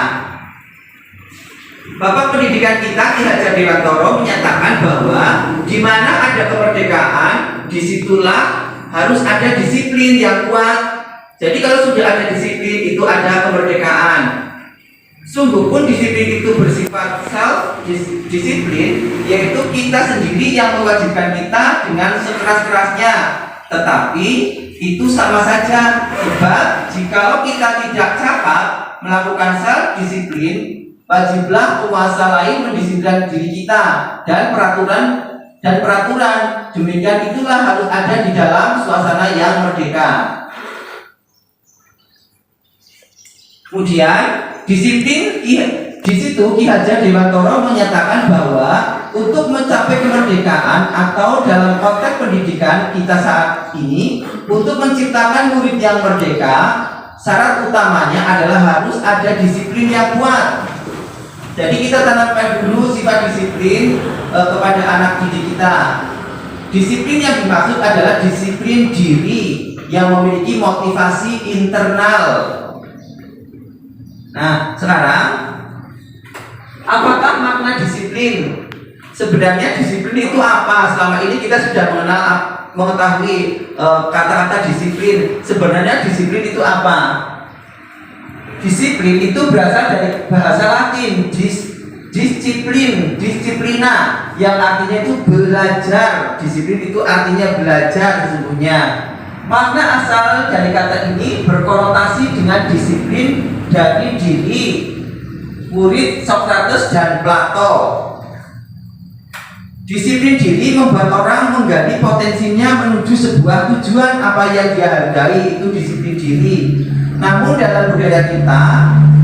Bapak Pendidikan kita Ki Hajar Dewantoro menyatakan bahwa di mana ada kemerdekaan, disitulah harus ada disiplin yang kuat. Jadi kalau sudah ada disiplin, itu ada kemerdekaan. Sungguh pun disiplin itu bersifat self disiplin, yaitu kita sendiri yang mewajibkan kita dengan sekeras-kerasnya. Tetapi itu sama saja, sebab jikalau kita tidak cakap melakukan self disiplin, wajiblah penguasa lain mendisiplinkan diri kita dan peraturan. Demikian itulah harus ada di dalam suasana yang merdeka. Kemudian disiplin di situ Ki Hajar Dewantoro menyatakan bahwa untuk mencapai kemerdekaan atau dalam konteks pendidikan kita saat ini, untuk menciptakan murid yang merdeka, syarat utamanya adalah harus ada disiplin yang kuat. Jadi kita tanamkan dulu sifat disiplin kepada anak didik kita. Disiplin yang dimaksud adalah disiplin diri yang memiliki motivasi internal. Nah, sekarang apakah makna disiplin? Sebenarnya disiplin itu apa? Selama ini kita sudah mengetahui kata-kata disiplin. Sebenarnya disiplin itu apa? Disiplin itu berasal dari bahasa Latin disiplina, yang artinya itu belajar. Disiplin itu artinya belajar sesungguhnya. Makna asal dari kata ini berkonotasi dengan disiplin dari diri murid Socrates dan Plato. Disiplin diri membuat orang menggali potensinya menuju sebuah tujuan apa yang dia hargai, itu disiplin diri. Namun dalam budaya kita,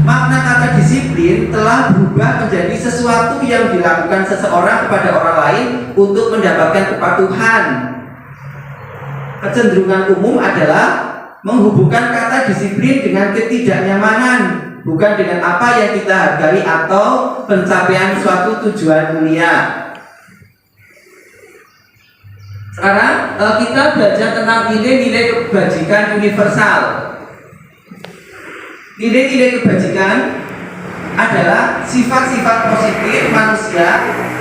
makna kata disiplin telah berubah menjadi sesuatu yang dilakukan seseorang kepada orang lain untuk mendapatkan kepatuhan. Kecenderungan umum adalah menghubungkan kata disiplin dengan ketidaknyamanan, bukan dengan apa yang kita hargai atau pencapaian suatu tujuan mulia. Sekarang kita belajar tentang nilai-nilai kebajikan universal. Nilai-nilai kebajikan adalah sifat-sifat positif manusia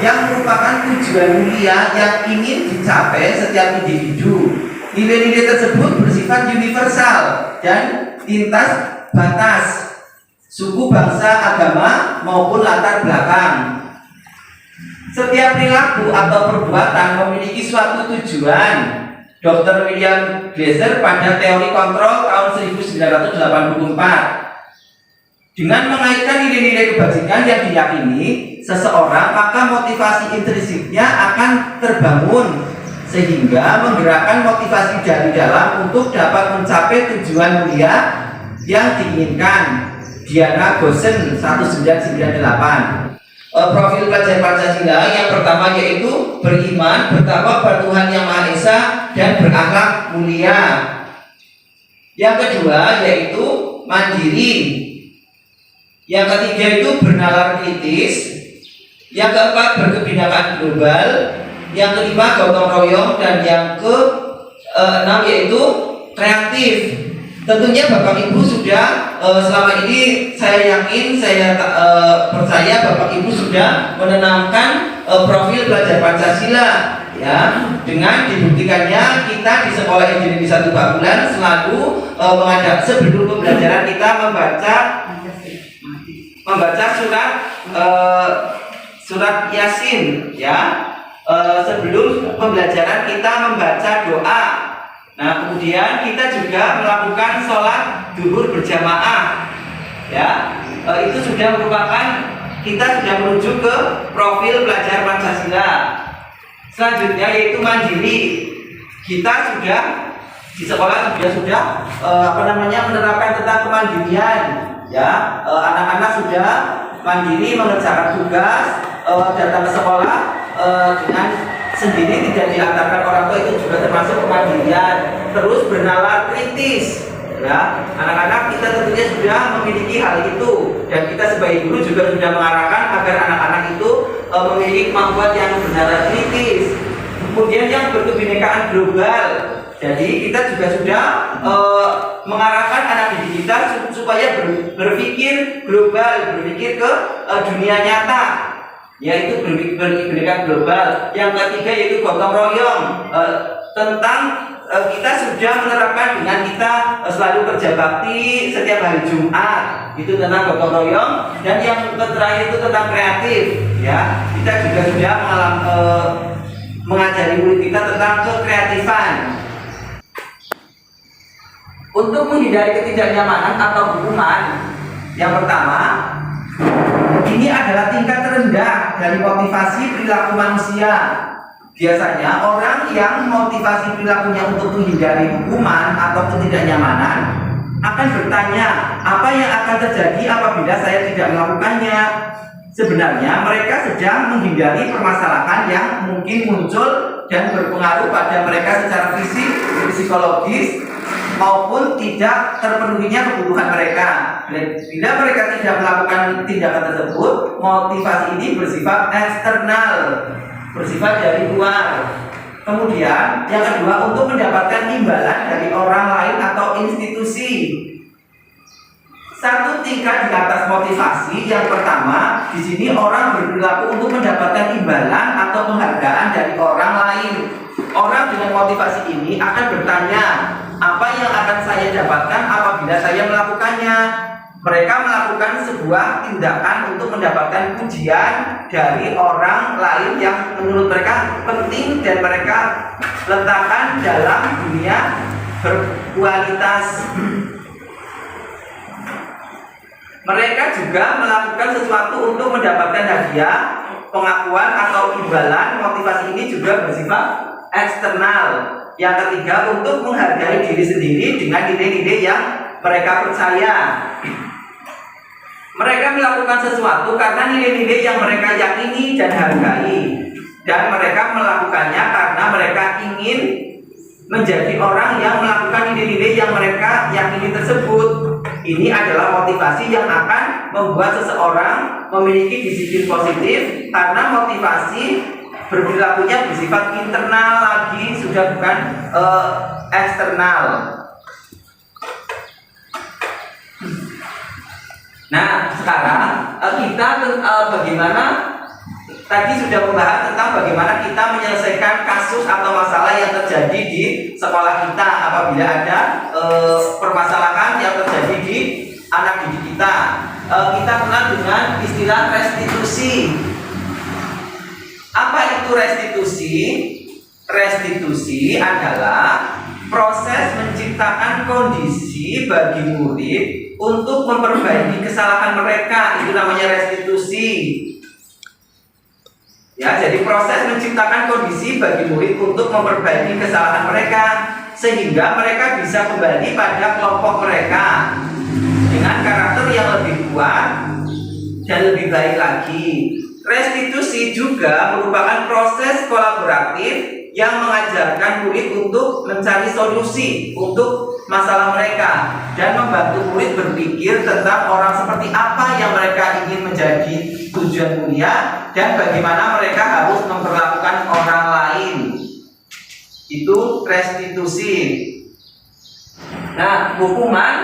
yang merupakan tujuan mulia yang ingin dicapai setiap individu. Nilai-nilai tersebut bersifat universal dan lintas batas suku, bangsa, agama maupun latar belakang. Setiap perilaku atau perbuatan memiliki suatu tujuan. Dr. William Glasser pada teori kontrol tahun 1984. Dengan mengaitkan nilai-nilai kebajikan yang diyakini seseorang, maka motivasi intrinsiknya akan terbangun sehingga menggerakkan motivasi dari dalam untuk dapat mencapai tujuan mulia yang diinginkan. Diana Gosen 1998. Profil pelajar Pancasila yang pertama yaitu beriman, bertakwa pada Tuhan Yang Maha Esa dan berakhlak mulia. Yang kedua yaitu mandiri. Yang ketiga itu bernalar kritis. Yang keempat berkebinekaan global. Yang kelima gotong royong, dan yang keenam yaitu kreatif. Tentunya Bapak Ibu sudah selama ini saya yakin, saya percaya Bapak Ibu sudah menanamkan profil pelajar Pancasila, ya, dengan dibuktikannya kita di sekolah Injilin 1 Babulan selalu menghadap sebelum pembelajaran kita membaca surat Yasin, ya. Sebelum pembelajaran kita membaca doa. Nah, kemudian kita juga melakukan sholat duhur berjamaah, ya. Itu sudah merupakan kita sudah menuju ke profil pelajar Pancasila. Selanjutnya yaitu mandiri. Kita sudah di sekolah sudah menerapkan tentang kemandirian, ya. Anak-anak sudah mandiri mengerjakan tugas, datang ke sekolah dengan sendiri, tidak diantarkan orang tua, itu juga termasuk kemandirian. Terus bernalar kritis, ya. Anak-anak kita tentunya sudah memiliki hal itu, dan kita sebagai guru juga sudah mengarahkan agar anak-anak itu memiliki kemampuan yang benar kritis. Kemudian yang berkebinekaan global. Jadi kita juga sudah mengarahkan anak didik kita supaya berpikir global, berpikir ke dunia nyata, yaitu berkebinekaan global. Yang ketiga yaitu gotong royong, tentang kita sudah menerapkan dengan kita selalu kerja bakti setiap hari Jumat, itu tentang gotong royong. Dan yang terakhir itu tentang kreatif, ya. Kita juga sudah mengajari murid kita tentang kekreatifan. Untuk menghindari ketidaknyamanan atau hukuman, yang pertama, ini adalah tingkat terendah dari motivasi perilaku manusia. Biasanya orang yang motivasi perilakunya untuk menghindari hukuman atau ketidaknyamanan akan bertanya, apa yang akan terjadi apabila saya tidak melakukannya? Sebenarnya mereka sedang menghindari permasalahan yang mungkin muncul dan berpengaruh pada mereka secara fisik, psikologis, maupun tidak terpenuhinya kebutuhan mereka. Bila mereka tidak melakukan tindakan tersebut, motivasi ini bersifat eksternal, bersifat dari luar. Kemudian yang kedua, untuk mendapatkan imbalan dari orang lain atau institusi. Satu tingkat di atas motivasi. Yang pertama, di sini orang berperilaku untuk mendapatkan imbalan atau penghargaan dari orang lain. Orang dengan motivasi ini akan bertanya, apa yang akan saya dapatkan apabila saya melakukannya? Mereka melakukan sebuah tindakan untuk mendapatkan pujian dari orang lain yang menurut mereka penting dan mereka letakkan dalam dunia berkualitas. Mereka juga melakukan sesuatu untuk mendapatkan hadiah, pengakuan atau imbalan. Motivasi ini juga bersifat eksternal. Yang ketiga, untuk menghargai diri sendiri dengan nilai-nilai yang mereka percaya. Mereka melakukan sesuatu karena nilai-nilai yang mereka yakini dan hargai, dan mereka melakukannya karena mereka ingin menjadi orang yang melakukan nilai-nilai yang mereka yakini tersebut. Ini adalah motivasi yang akan membuat seseorang memiliki disiplin positif, karena motivasi berperilakunya bersifat internal lagi, sudah bukan eksternal. Nah, sekarang kita bagaimana tadi sudah membahas tentang bagaimana kita menyelesaikan kasus atau masalah yang terjadi di sekolah kita apabila ada permasalahan yang terjadi di anak didik kita. Kita kenal dengan istilah restitusi. Apa itu restitusi? Restitusi adalah proses menciptakan kondisi bagi murid untuk memperbaiki kesalahan mereka. Itu namanya restitusi. Ya, jadi proses menciptakan kondisi bagi murid untuk memperbaiki kesalahan mereka sehingga mereka bisa kembali pada kelompok mereka dengan karakter yang lebih kuat dan lebih baik lagi. Restitusi juga merupakan proses kolaboratif yang mengajarkan murid untuk mencari solusi untuk masalah mereka dan membantu murid berpikir tentang orang seperti apa yang mereka ingin menjadi tujuan mulia dan bagaimana mereka harus memperlakukan orang lain. Itu restitusi. Nah, hukuman,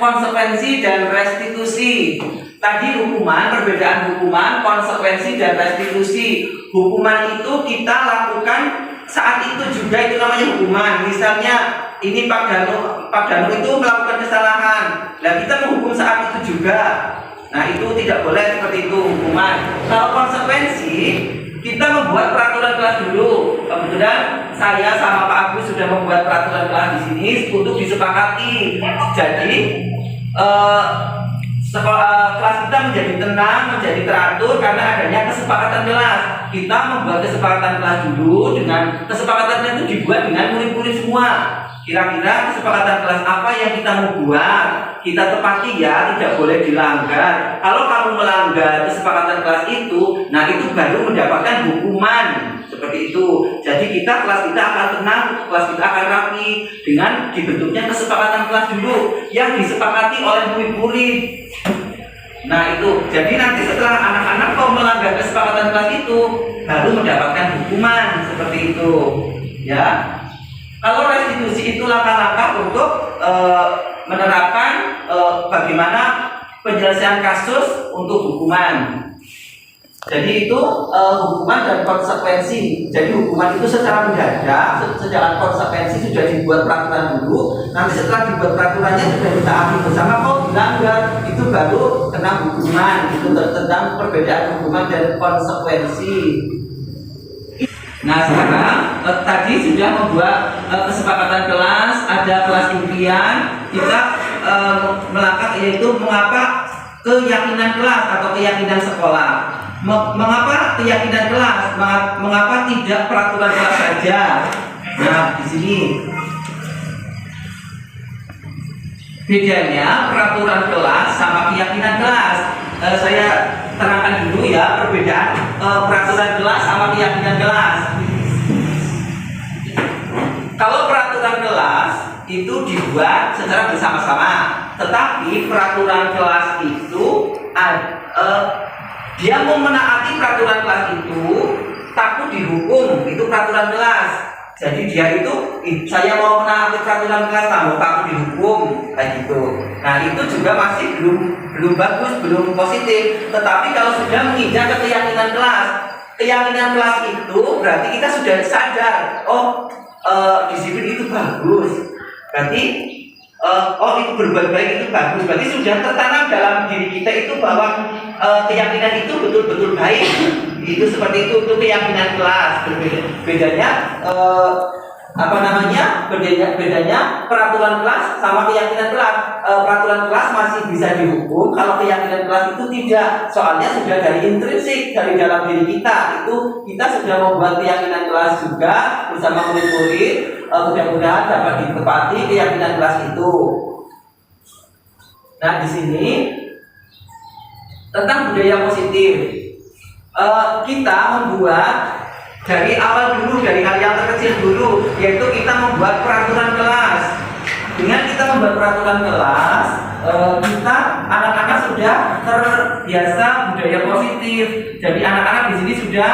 konsekuensi dan restitusi. Tadi hukuman, perbedaan hukuman, konsekuensi dan restitusi. Hukuman itu kita lakukan saat itu juga, itu namanya hukuman. Misalnya ini Pak Danu itu melakukan kesalahan, nah kita menghukum saat itu juga. Nah itu tidak boleh seperti itu hukuman. Kalau konsekuensi, kita membuat peraturan kelas dulu. Kebetulan saya sama Pak Agus sudah membuat peraturan kelas di sini untuk disepakati. Jadi kelas kita menjadi tenang, menjadi teratur karena adanya kesepakatan kelas. Kita membuat kesepakatan kelas dulu, dengan kesepakatannya itu dibuat dengan murid-murid semua. Kira-kira kesepakatan kelas apa yang kita mau buat, kita tepati ya, tidak boleh dilanggar. Kalau kamu melanggar kesepakatan kelas itu, nah itu baru mendapatkan hukuman. Seperti itu. Jadi kelas kita akan tenang, kelas kita akan rapi dengan dibentuknya kesepakatan kelas dulu yang disepakati oleh murid-murid. Nah itu, jadi nanti setelah anak-anak kok melanggar kesepakatan kelas itu baru mendapatkan hukuman seperti itu, ya. Kalau restitusi itu langkah-langkah untuk menerapkan bagaimana penyelesaian kasus untuk hukuman. Jadi itu hukuman dan konsekuensi. Jadi hukuman itu secara mendadak, secara konsekuensi sudah dibuat peraturan dulu. Nanti setelah dibuat peraturannya sudah ditaati bersama. Kok dilanggar itu baru kena hukuman. Itu tentang perbedaan hukuman dan konsekuensi. Nah sekarang tadi sudah membuat kesepakatan kelas, ada kelas impian. Kita melangkah yaitu mengapa keyakinan kelas atau keyakinan sekolah. Mengapa keyakinan kelas? Mengapa tidak peraturan kelas saja? Nah, di sini bedanya peraturan kelas sama keyakinan kelas. Saya terangkan dulu ya perbedaan peraturan kelas sama keyakinan kelas. Kalau peraturan kelas itu dibuat secara bersama-sama, tetapi peraturan kelas itu dia mau menaati peraturan kelas itu takut dihukum, itu peraturan kelas. Jadi dia itu saya mau menaati peraturan kelas kamu takut dihukum kayak gitu. Nah itu juga masih belum bagus, belum positif. Tetapi kalau sudah menginjak ke keyakinan kelas itu berarti kita sudah sadar, oh disiplin itu bagus. Berarti oh itu berbuat baik itu bagus. Berarti sudah tertanam dalam diri kita itu bahwa keyakinan itu betul-betul baik. Itu seperti itu untuk keyakinan kelas. Bedanya bedanya peraturan kelas sama keyakinan kelas. Peraturan kelas masih bisa dihukum, kalau keyakinan kelas itu tidak. Soalnya sudah dari intrinsik, dari dalam diri kita. Itu kita sudah membuat keyakinan kelas juga bersama murid-murid. Mudah-mudahan dapat ditepati keyakinan kelas itu. Nah di sini tentang budaya positif, kita membuat dari awal dulu, dari hal yang terkecil dulu, yaitu kita membuat peraturan kelas. Dengan kita membuat peraturan kelas, kita anak-anak sudah terbiasa budaya positif. Jadi anak-anak di sini sudah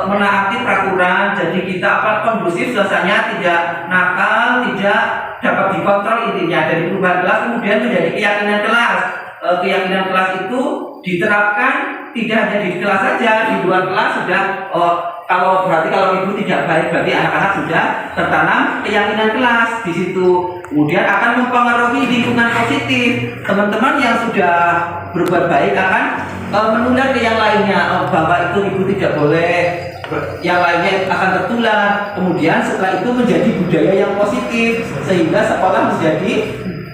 menaati peraturan. Jadi kita kondusif, suasananya tidak nakal, tidak dapat dikontrol intinya. Dari perubahan kelas kemudian menjadi keyakinan kelas. Keyakinan kelas itu diterapkan tidak hanya di kelas saja, di luar kelas sudah. Kalau ibu tidak baik, berarti anak-anak sudah tertanam keyakinan kelas di situ. Kemudian akan mempengaruhi lingkungan positif. Teman-teman yang sudah berbuat baik akan menular ke yang lainnya. Bahwa itu ibu tidak boleh, yang lainnya akan tertular. Kemudian setelah itu menjadi budaya yang positif sehingga sekolah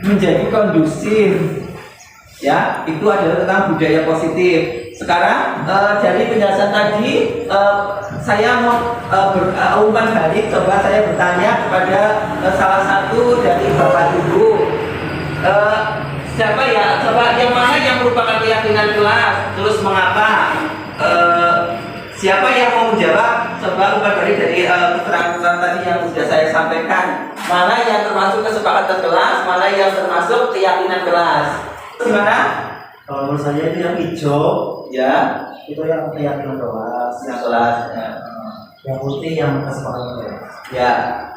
menjadi kondusif. Ya, itu adalah tentang budaya positif. Sekarang dari penjelasan tadi saya mau umpan balik. Coba saya bertanya kepada salah satu dari Bapak Ibu. Siapa ya? Coba yang mana yang merupakan keyakinan kelas? Terus mengapa? Siapa yang mau menjawab? Coba umpan balik dari keterangan tadi yang sudah saya sampaikan. Mana yang termasuk kesepakatan kelas? Mana yang termasuk keyakinan kelas? Gimana? Kalau menurut saya itu yang hijau, Ya, itu yang keyakinan kelas. yang kelas. Ya. Yang putih yang kesepakatan kelas.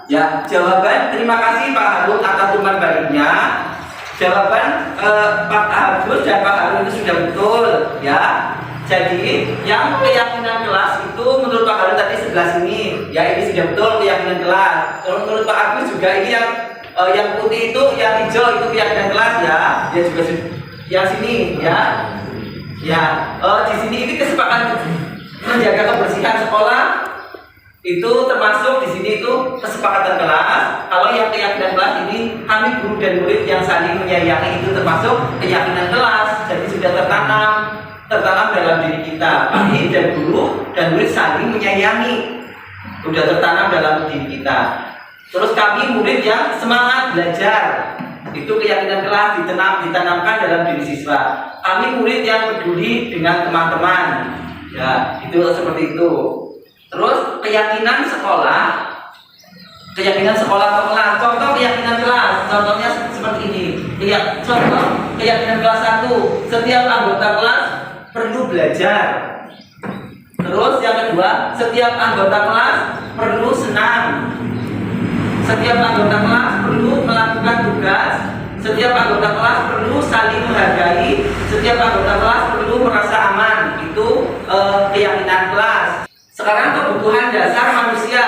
Ya, jawaban. Terima kasih Pak Harun atas umpan baliknya. Jawaban Pak Agus dan Pak Harun itu sudah betul, ya. Jadi yang keyakinan kelas itu menurut Pak Harun tadi sebelah sini, ya ini sudah betul keyakinan kelas. Kalau menurut Pak Agus juga ini yang putih itu, yang hijau itu keyakinan kelas ya. Dia juga yang sini, ya. Di sini ini kesepakatan menjaga kebersihan sekolah itu termasuk di sini itu kesepakatan kelas. Kalau yang keyakinan kelas ini kami guru dan murid yang saling menyayangi itu termasuk keyakinan kelas. Jadi sudah tertanam dalam diri kita. Kami dan guru dan murid saling menyayangi, sudah tertanam dalam diri kita. Terus kami murid yang semangat belajar, itu keyakinan kelas ditanamkan dalam diri siswa. Kami murid yang peduli dengan teman-teman, ya itu seperti itu. Terus keyakinan sekolah atau kelas. Contoh keyakinan kelas, contohnya seperti ini. Contoh keyakinan kelas 1, setiap anggota kelas perlu belajar. Terus yang kedua, setiap anggota kelas perlu senang. Setiap anggota kelas perlu melakukan tugas. Setiap anggota kelas perlu saling menghargai. Setiap anggota kelas perlu merasa aman. Itu keyakinan kelas. Sekarang kebutuhan dasar manusia.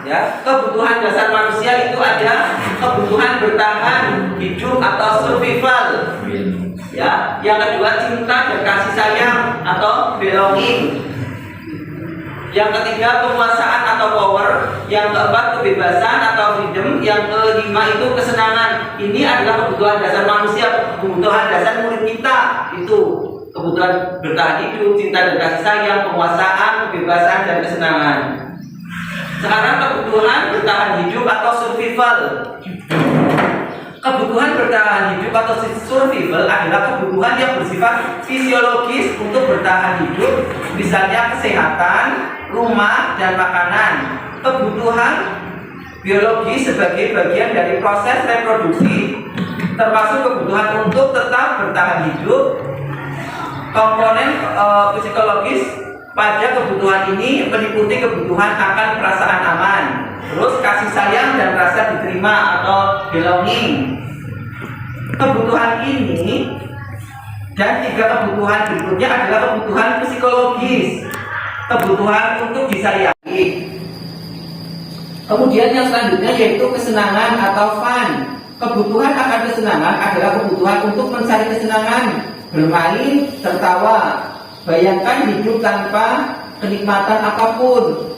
Ya, kebutuhan dasar manusia itu ada kebutuhan bertahan hidup atau survival. Ya, yang kedua cinta dan kasih sayang atau belonging. Yang ketiga penguasaan atau power. Yang keempat kebebasan atau freedom. Yang kelima itu kesenangan. Ini adalah kebutuhan dasar manusia, kebutuhan dasar murid kita. Itu kebutuhan bertahan hidup, cinta dan kasih sayang, penguasaan, kebebasan dan kesenangan. Sekarang kebutuhan bertahan hidup atau survival. Kebutuhan bertahan hidup atau survival adalah kebutuhan yang bersifat fisiologis untuk bertahan hidup, misalnya kesehatan, rumah, dan makanan. Kebutuhan biologis sebagai bagian dari proses reproduksi, termasuk kebutuhan untuk tetap bertahan hidup. Komponen psikologis pada kebutuhan ini meliputi kebutuhan akan perasaan aman, terus kasih sayang dan rasa diterima atau belonging. Kebutuhan ini dan tiga kebutuhan berikutnya adalah kebutuhan psikologis, kebutuhan untuk disayangi. Kemudian yang selanjutnya yaitu kesenangan atau fun. Kebutuhan akan kesenangan adalah kebutuhan untuk mencari kesenangan, bermain, tertawa. Bayangkan hidup tanpa kenikmatan apapun,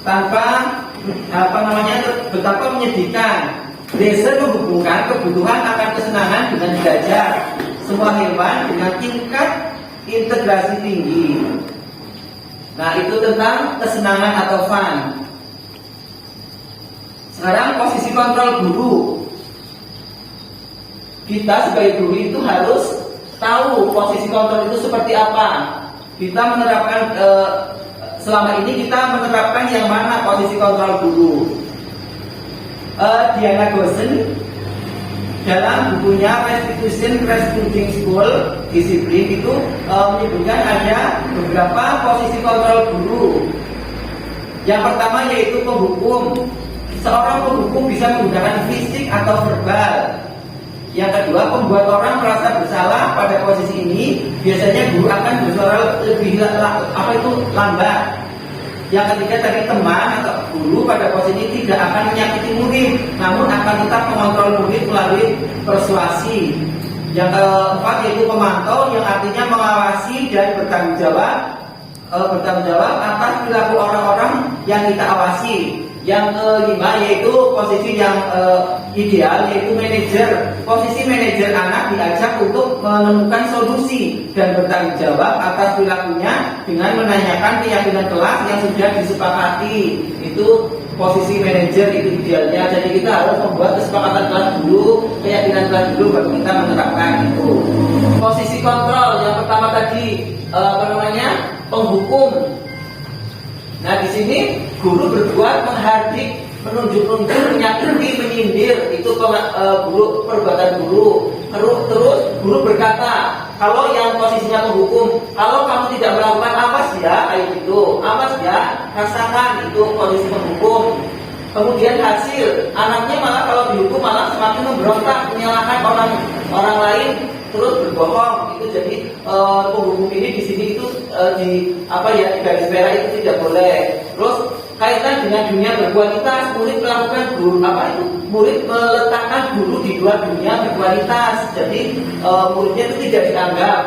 tanpa betapa menyedihkan. Dresser menghubungkan kebutuhan akan kesenangan dengan belajar. Semua hewan dengan tingkat integrasi tinggi. Nah, itu tentang kesenangan atau fun. Sekarang posisi kontrol guru. Kita sebagai guru itu harus tahu posisi kontrol itu seperti apa. Kita menerapkan selama ini kita menerapkan yang mana posisi kontrol guru. Diana Gosen dalam bukunya Restitution Restituting School Disiplin itu menyebutkan ada beberapa posisi kontrol guru. Yang pertama yaitu penghukum. Seorang penghukum bisa menggunakan fisik atau verbal. Yang kedua, pembuat orang merasa bersalah. Pada posisi ini biasanya guru akan bersuara lebih lambat. Yang ketiga tadi teman atau guru pada posisi ini tidak akan menyakiti murid, namun akan tetap mengontrol murid melalui persuasi. Yang keempat yaitu pemantau, yang artinya mengawasi dan bertanggung jawab atas perilaku orang-orang yang kita awasi. Yang kelima yaitu posisi yang ideal yaitu manajer. Posisi manajer anak diajak untuk menemukan solusi dan bertanggung jawab atas perilakunya dengan menanyakan keyakinan kelas yang sudah disepakati. Itu posisi manajer, itu idealnya. Jadi kita harus membuat kesepakatan kelas dulu, keyakinan kelas dulu baru kita menerapkan itu. Posisi kontrol yang pertama tadi penghukum. Nah, di sini guru berbuat menghardik, menunjuk-nunjuk, menyakiti, menyindir. Itu perbuatan guru. Terus guru berkata, kalau yang posisinya penghukum, kalau kamu tidak melakukan awas ya, kayak gitu, awas ya, rasakan, itu posisi penghukum. Kemudian hasil, anaknya malah kalau dihukum malah semakin memberontak, menyalahkan orang lain, terus berbohong. Itu jadi penghukum ini di sini itu di garis merah itu tidak boleh. Terus kaitan dengan dunia berkualitas, murid melakukan murid meletakkan guru di luar dunia berkualitas. Jadi muridnya itu tidak dianggap.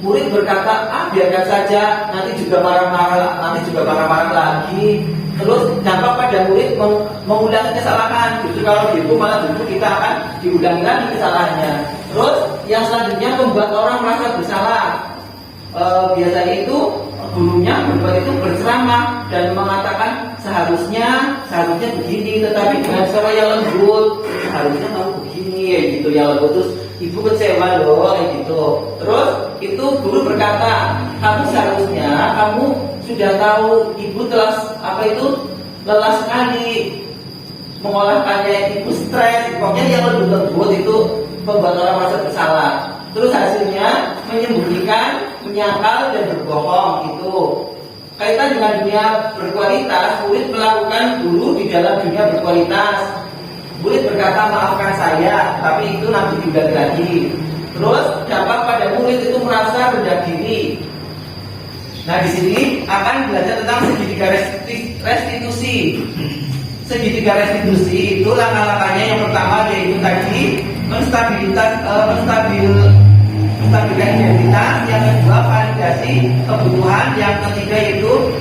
Murid berkata, biarkan saja, nanti juga marah-marah lagi. Terus dampak pada murid mengulangi kesalahan. Justru kalau dihukum malah justru kita akan diulangi lagi kesalahannya. Terus yang selanjutnya membuat orang merasa bersalah. Biasanya itu gurunya berbuat itu berceramah dan mengatakan seharusnya begini, tetapi dengan suara yang lembut, seharusnya kamu begini ya gitu ya lembut. Terus ibu kecewa loh kayak gitu. Terus itu guru berkata, kamu sudah tahu ibu telah lelah sekali mengolahkannya, ibu stres. Pokoknya yang lembut itu membuat orang merasa bersalah. Terus hasilnya menyembunyikan, menyangkal dan berbohong itu. Kaitan dengan dunia berkualitas, murid melakukan dulu di dalam dunia berkualitas. Murid berkata maafkan saya, tapi itu nanti diganti lagi. Terus dampak pada murid itu merasa rendah diri. Nah di sini akan belajar tentang segitiga restitusi. Segitiga restitusi itu langkah-langkahnya yang pertama yaitu tadi menstabilkan identitas, yang kedua validasi kebutuhan, yang ketiga yaitu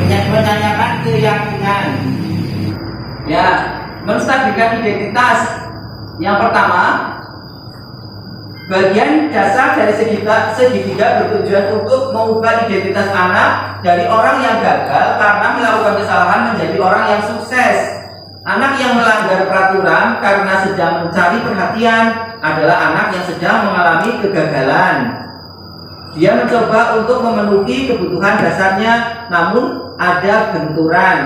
menanyakan keyakinan. Ya, menstabilkan identitas. Yang pertama, bagian dasar dari segitiga bertujuan untuk mengubah identitas anak dari orang yang gagal karena melakukan kesalahan menjadi orang yang sukses. Anak yang melanggar peraturan karena sedang mencari perhatian adalah anak yang sedang mengalami kegagalan. Dia mencoba untuk memenuhi kebutuhan dasarnya, namun ada benturan.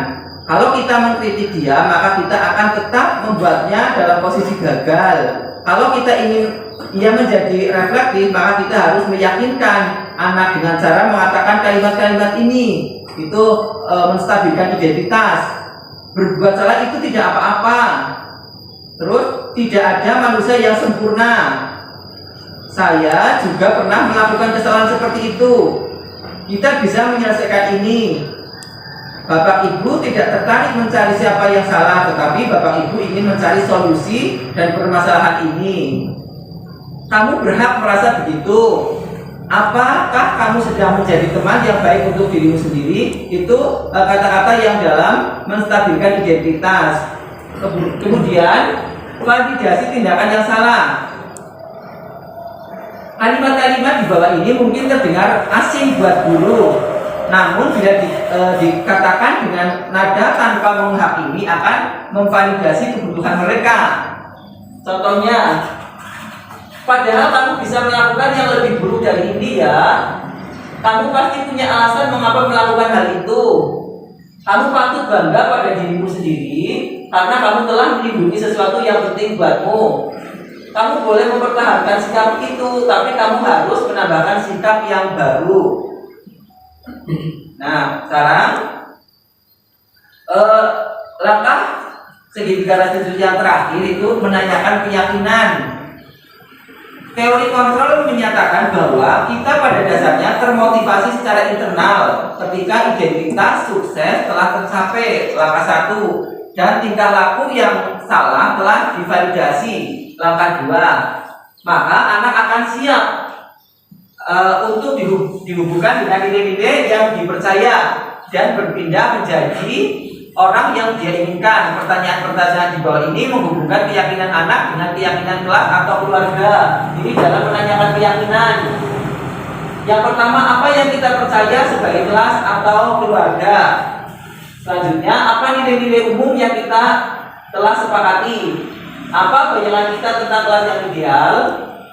Kalau kita mengkritik dia, maka kita akan tetap membuatnya dalam posisi gagal. Kalau kita ingin ia menjadi reflektif, maka kita harus meyakinkan anak dengan cara mengatakan kalimat-kalimat ini. Itu menstabilkan identitas. Berbuat salah itu tidak apa-apa. Terus tidak ada manusia yang sempurna. Saya juga pernah melakukan kesalahan seperti itu. Kita bisa menyelesaikan ini. Bapak Ibu tidak tertarik mencari siapa yang salah, tetapi Bapak Ibu ingin mencari solusi dan permasalahan ini. Kamu berhak merasa begitu. Apakah kamu sedang menjadi teman yang baik untuk dirimu sendiri? Itu kata-kata yang dalam menstabilkan identitas. Kemudian validasi tindakan yang salah. Kalimat-kalimat di bawah ini mungkin terdengar asing buat guru. Namun bila dikatakan dengan nada tanpa menghakimi akan memvalidasi kebutuhan mereka. Contohnya, padahal kamu bisa melakukan yang lebih buruk dari ini ya. Kamu pasti punya alasan mengapa melakukan hal itu. Kamu patut bangga pada dirimu sendiri karena kamu telah melindungi sesuatu yang penting buatmu. Kamu boleh mempertahankan sikap itu, tapi kamu harus menambahkan sikap yang baru. Nah, sekarang langkah segitiga restitusi yang terakhir itu menanyakan keyakinan. Teori kontrol menyatakan bahwa kita pada dasarnya termotivasi secara internal ketika identitas sukses telah tercapai, langkah 1, dan tingkah laku yang salah telah divalidasi, langkah 2. Maka anak akan siap untuk dihubungkan dengan nilai-nilai yang dipercaya dan berpindah menjadi orang yang dia inginkan. Pertanyaan-pertanyaan di bawah ini menghubungkan keyakinan anak dengan keyakinan kelas atau keluarga. Ini dalam menanyakan keyakinan. Yang pertama, apa yang kita percaya sebagai kelas atau keluarga? Selanjutnya, apa nilai-nilai umum yang kita telah sepakati? Apa bayangan kita tentang kelas yang ideal?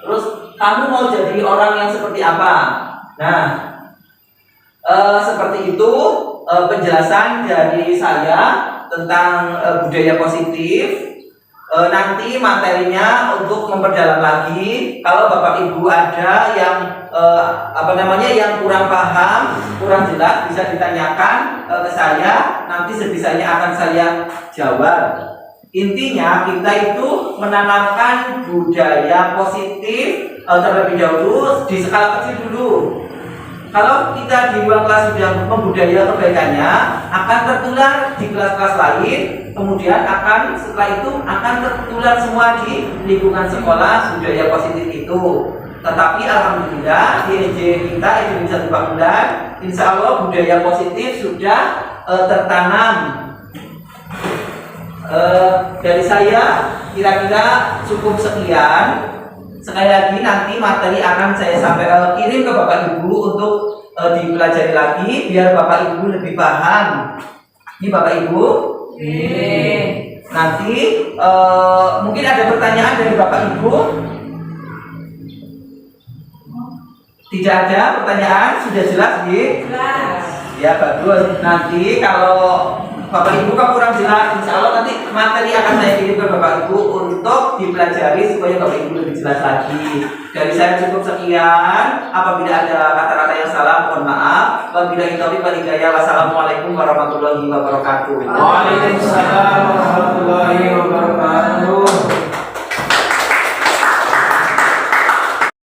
Terus kamu mau jadi orang yang seperti apa? Nah, seperti itu penjelasan dari saya tentang budaya positif. Nanti materinya untuk memperdalam lagi. Kalau Bapak Ibu ada yang yang kurang paham, kurang jelas, bisa ditanyakan ke saya. Nanti sebisanya akan saya jawab. Intinya kita itu menanamkan budaya positif terlebih dahulu di skala kecil dulu. Kalau kita di ruang kelas sudah membudaya kebaikannya, akan tertular di kelas-kelas lain, kemudian setelah itu akan tertular semua di lingkungan sekolah budaya positif itu. Tetapi alhamdulillah di EJ kita, Indonesia Pakulan, insya Allah budaya positif sudah tertanam. Dari saya kira-kira cukup sekian. Sekali lagi nanti materi akan saya kirim ke Bapak Ibu untuk dipelajari lagi biar Bapak Ibu lebih paham. Ini Bapak Ibu. Nanti mungkin ada pertanyaan dari Bapak Ibu. Tidak ada pertanyaan, sudah jelas, Jelas. Ya bagus. Nanti kalau Bapak Ibu kalau kurang jelas, insya Allah nanti materi akan saya kirim ke Bapak Ibu untuk dipelajari supaya Bapak Ibu lebih jelas lagi. Dari saya cukup sekian. Apabila ada kata-kata yang salah, mohon maaf. Wabillahi taufiq wal hidayah. Wassalamualaikum warahmatullahi wabarakatuh. Waalaikumsalam warahmatullahi wabarakatuh.